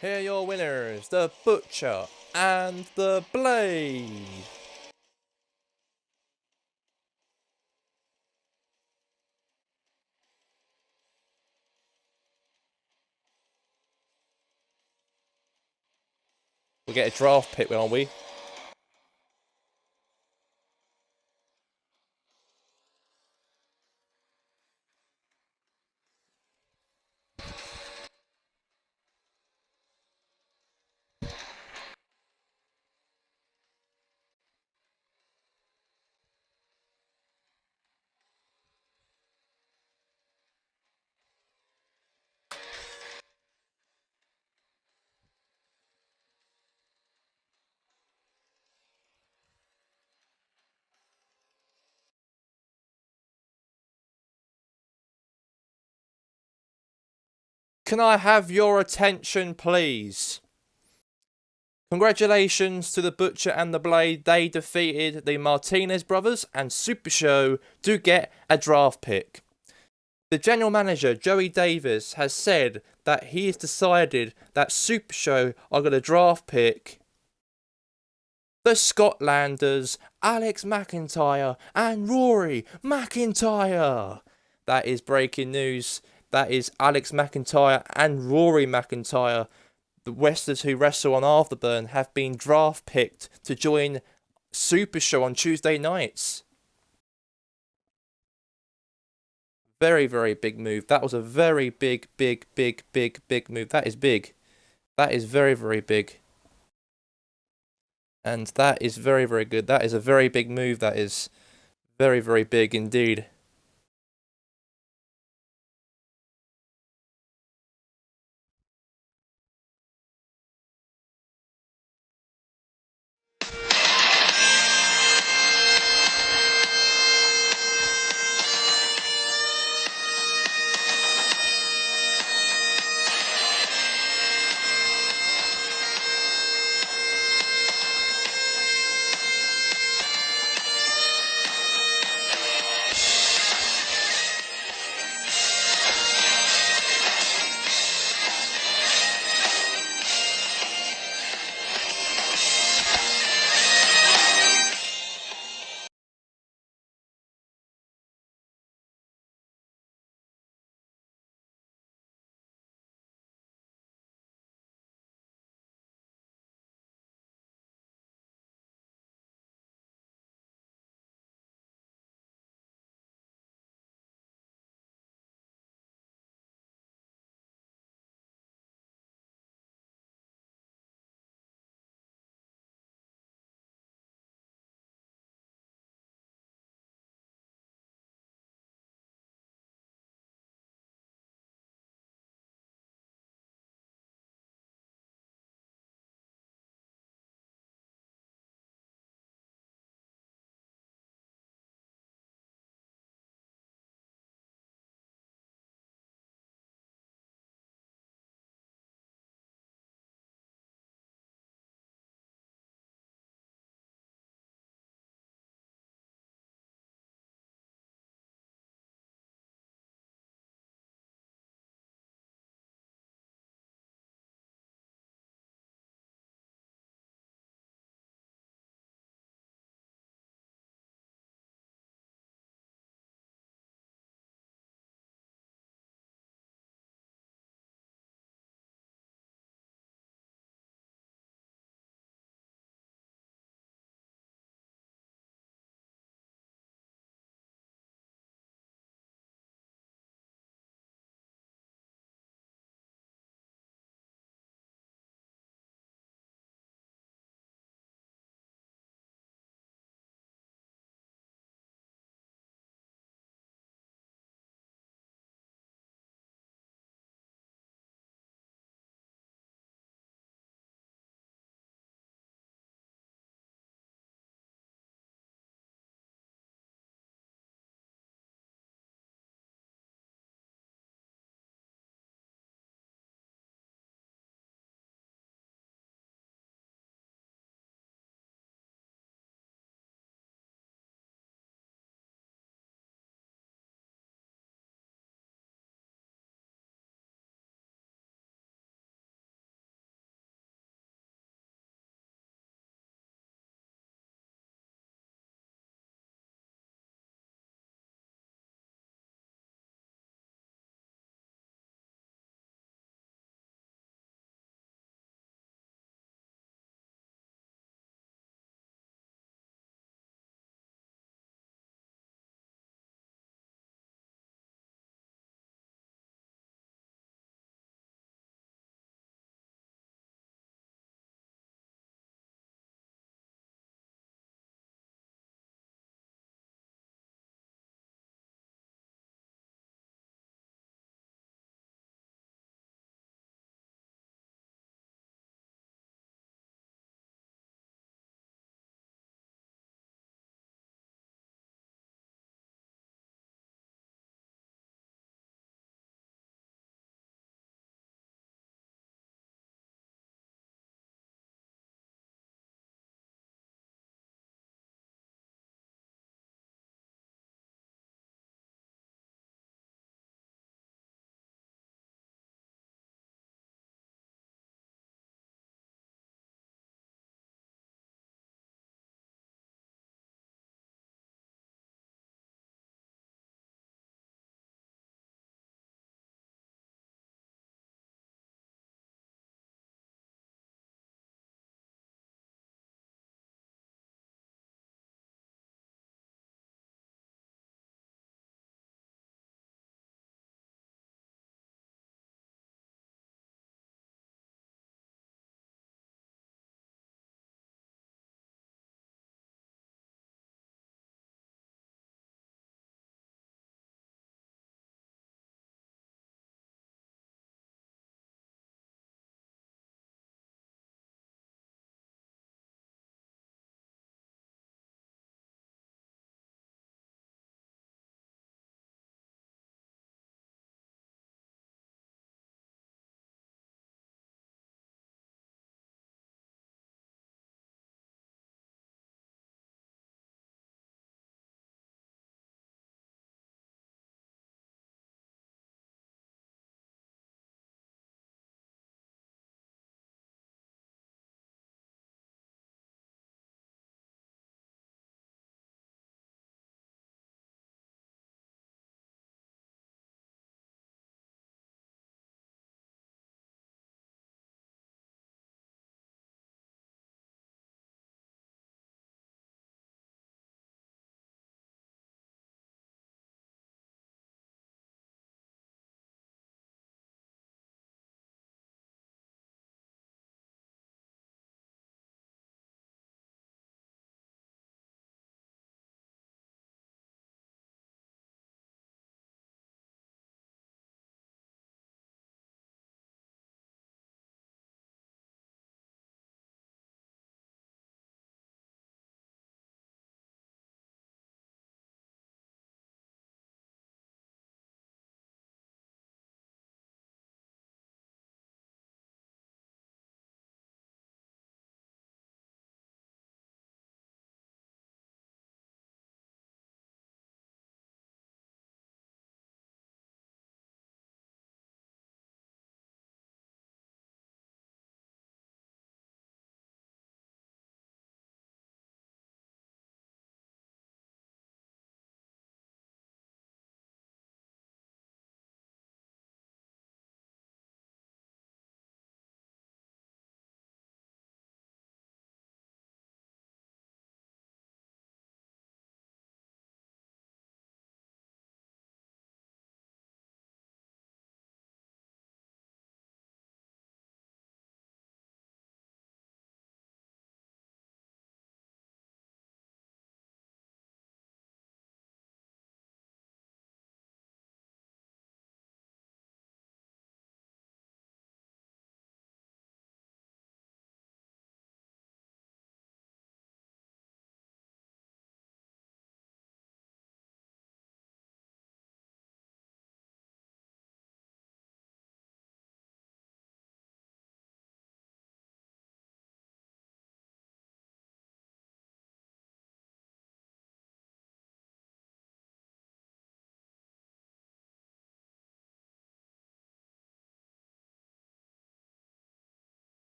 Here are your winners, the Butcher and the Blade. We'll get a draft pick, won't we? Can I have your attention, please? Congratulations to the Butcher and the Blade. They defeated the Martinez brothers and Super Show to get a draft pick. The general manager, Joey Davis, has said that he has decided that Super Show are going to draft pick the Scotlanders, Alex McIntyre and Rory McIntyre. That is breaking news. That is Alex McIntyre and Rory McIntyre, the wrestlers who wrestle on Afterburn, have been draft picked to join Super Show on Tuesday nights. Very, very big move. That was a very big move. That is big. That is very, very big. And that is very, very good. That is a very big move. That is very, very big indeed.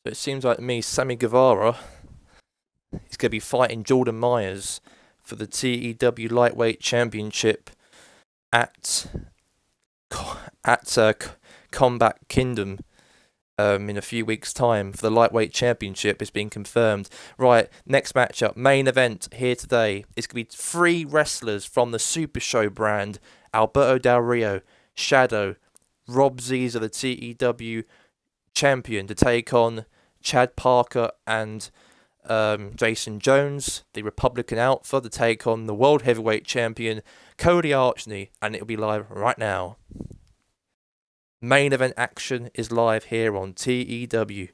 So it seems like to me, Sammy Guevara is going to be fighting Jordan Myers for the TEW Lightweight Championship at Combat Kingdom in a few weeks' time for the Lightweight Championship. It's been confirmed. Right, next matchup, main event here today. It's going to be 3 wrestlers from the SuperShow brand: Alberto Del Rio, Shadow, Rob Ziza, the TEW champion, to take on Chad Parker and Jason Jones, the Republican Alpha, to take on the World Heavyweight Champion Cody Archney, and it'll be live right now. Main event action is live here on TEW.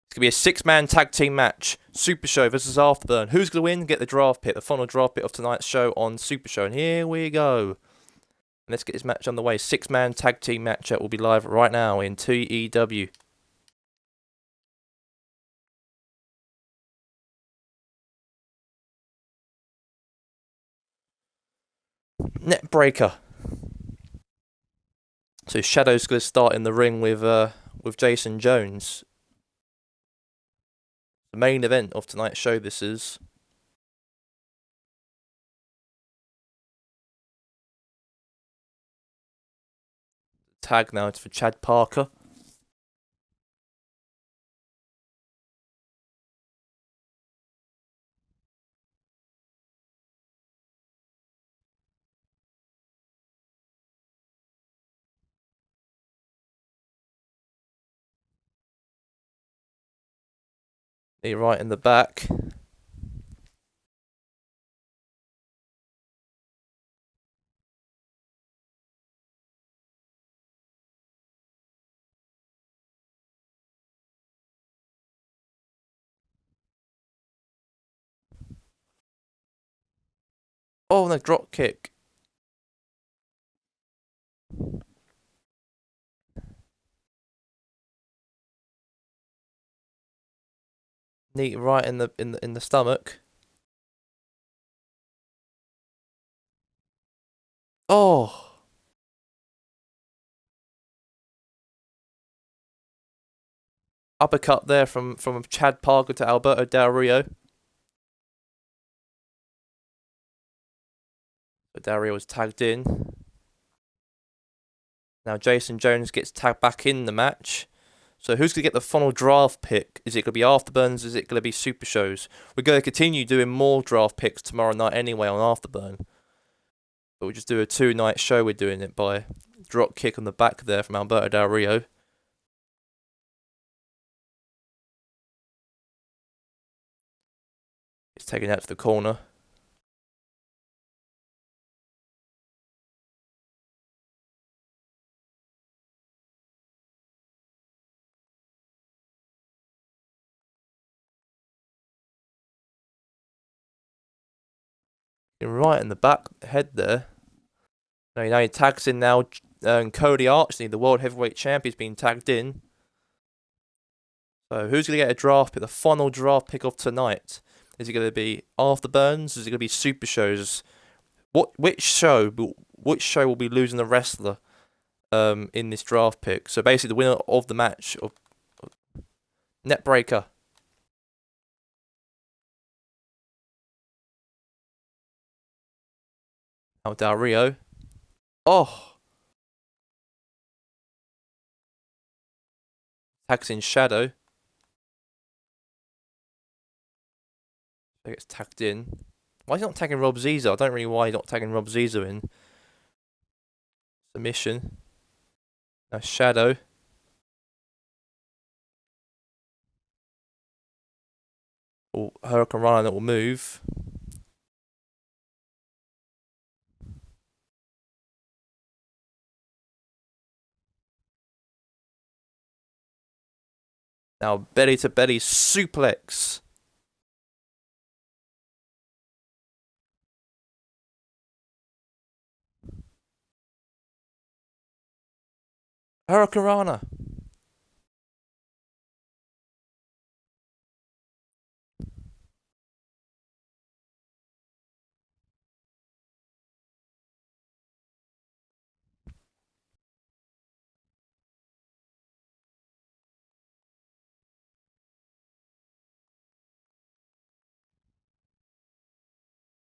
It's going to be a 6-man tag team match. Super Show versus Afterburn. Who's going to win? Get the draft pick, the final draft pick of tonight's show on Super Show. And here we go. Let's get this match on the way. 6-man tag team matchup will be live right now in TEW. Net breaker. So Shadow's going to start in the ring with Jason Jones. The main event of tonight's show, this is. Tag now, it's for Chad Parker. Knee right in the back. Oh, and a drop kick. Knee right in the stomach. Oh. Uppercut there from Chad Parker to Alberto Del Rio. But Del Rio was tagged in. Now Jason Jones gets tagged back in the match. So who's going to get the final draft pick? Is it going to be Afterburns? Is it going to be Super Shows? We're going to continue doing more draft picks tomorrow night anyway on Afterburn. But we'll just do a 2-night show. We're doing it by drop kick on the back there from Alberto Del Rio. He's taking that to the corner. Right in the back head there. Now he tags in now. Cody Archney, the World Heavyweight Champion, is being tagged in. So who's going to get a draft pick? The final draft pick of tonight. Is it going to be Afterburns? Is it going to be Super Shows? Which show will be losing the wrestler in this draft pick? So basically, the winner of the match of Netbreaker. Now Del Rio. Oh, tags in Shadow. So he gets tagged in. Why is he not tagging Rob Ziza? I don't really know why he's not tagging Rob Ziza in. Submission. Now Shadow. Or Hurricane Rana that will move. Now belly to belly suplex. Hurricane Rana.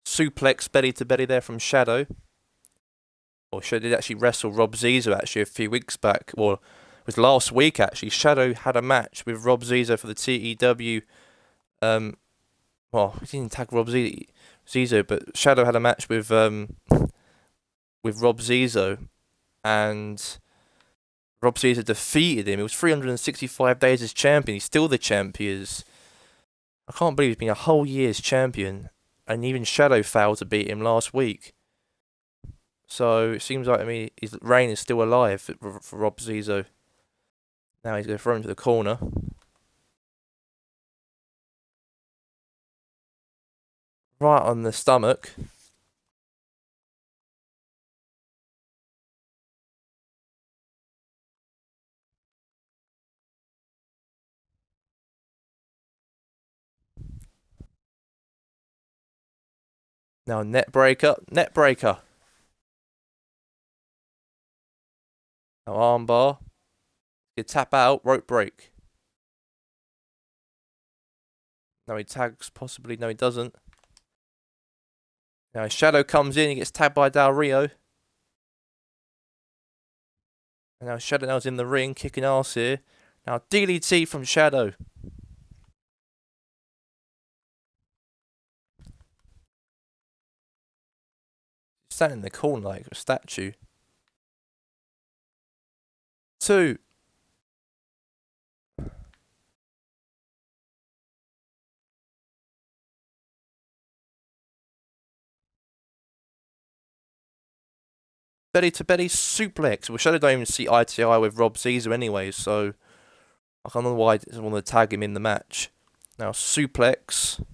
Suplex belly to belly there from Shadow. Or Shadow did actually wrestle Rob Ziza actually a few weeks back. Or it was last week actually. Shadow had a match with Rob Ziza for the TEW. Well, he didn't tag Rob Zizo, but Shadow had a match with Rob Zizo, and Rob Zizo defeated him. It was 365 days as champion. He's still the champion. I can't believe he's been a whole year as champion, and even Shadow failed to beat him last week. So it seems like his reign is still alive for Rob Zizo. Now he's going to throw him to the corner. Right on the stomach. Now net breaker. Now armbar. You tap out, rope break. No, he tags possibly. No, he doesn't. Now Shadow comes in, he gets tagged by Del Rio. And now Shadow now's in the ring, kicking ass here. Now DDT from Shadow. He's standing in the corner like a statue. 2. Belly to belly suplex. Well, Shadow don't even see eye to eye with Rob Caesar anyway, so I don't know why he doesn't want to tag him in the match. Now suplex.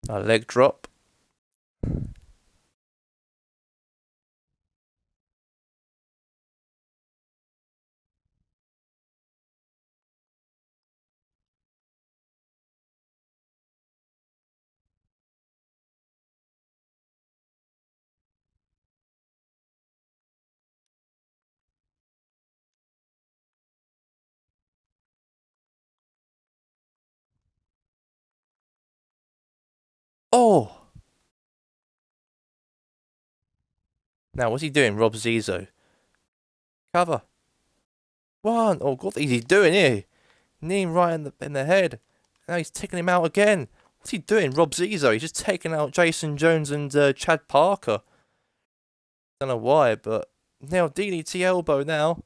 A leg drop. Now, what's he doing, Rob Zizzo? Cover. One. Oh, God, what's he doing here? Knee him right in the head. Now he's taking him out again. What's he doing, Rob Zizzo? He's just taking out Jason Jones and Chad Parker. Don't know why, but now DDT elbow now. What's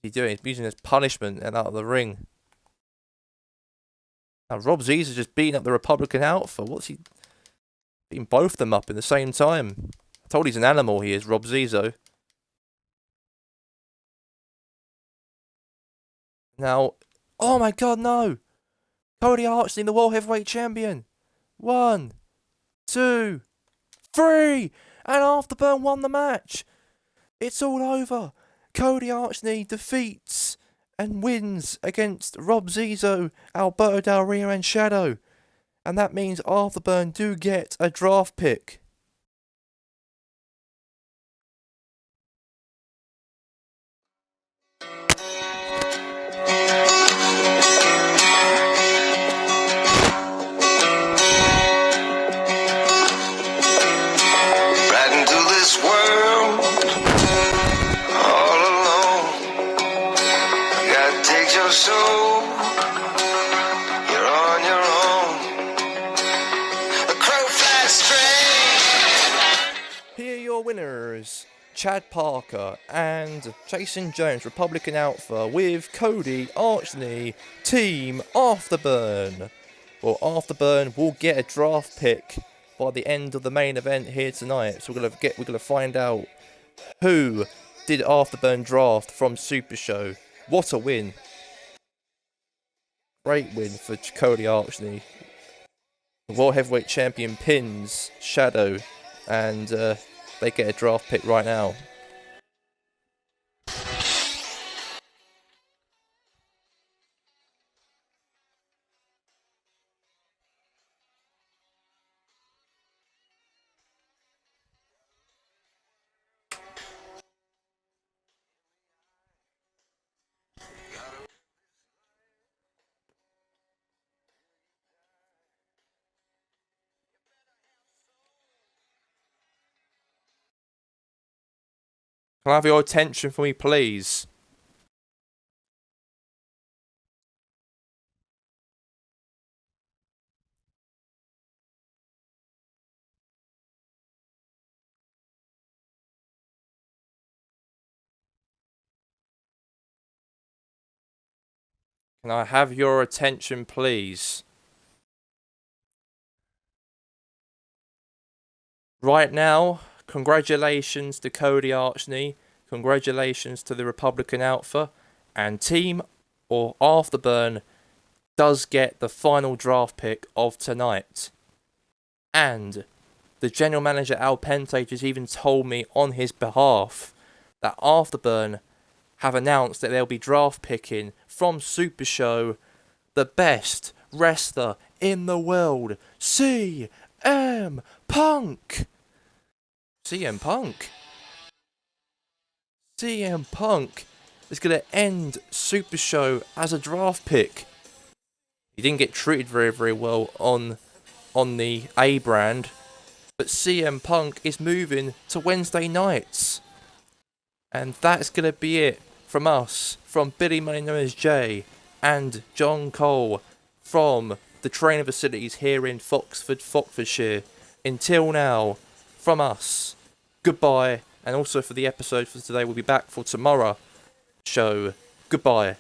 he doing? He's using his punishment and out of the ring. Now Rob Zizzo just beating up the Republican Alpha. What's he... Beating both of them up in the same time. I told he's an animal, he is, Rob Zizzo. Now, oh my God, no! Cody Archney, the World Heavyweight Champion. 1, 2, 3, and Afterburn won the match. It's all over. Cody Archney defeats and wins against Rob Zizzo, Alberto Del Rio, and Shadow. And that means Afterburn do get a draft pick. Right into this world, all alone. You gotta take your soul. You're on your own. A crow flies straight. Here are your winners. Chad Parker and Jason Jones, Republican Alpha, with Cody Archney, Team Afterburn. Well, Afterburn will get a draft pick by the end of the main event here tonight. So we're gonna find out who did Afterburn draft from SuperShow. What a win! Great win for Cody Archney. The World Heavyweight Champion pins Shadow, and they get a draft pick right now. Can I have your attention for me, please? Can I have your attention, please? Right now, congratulations to Cody Archney, congratulations to the Republican Alpha, and Team or Afterburn does get the final draft pick of tonight. And the general manager Al Pente has even told me on his behalf that Afterburn have announced that they'll be draft picking from SuperShow the best wrestler in the world, CM Punk. CM Punk. CM Punk is going to end SuperShow as a draft pick. He didn't get treated very, very well on the A brand, but CM Punk is moving to Wednesday nights. And that's going to be it from us, from Billy Money known as Jay, and John Cole, from the training facilities here in Foxford, Foxfordshire. Until now, from us, goodbye. And also for the episode for today, we'll be back for tomorrow show. Goodbye.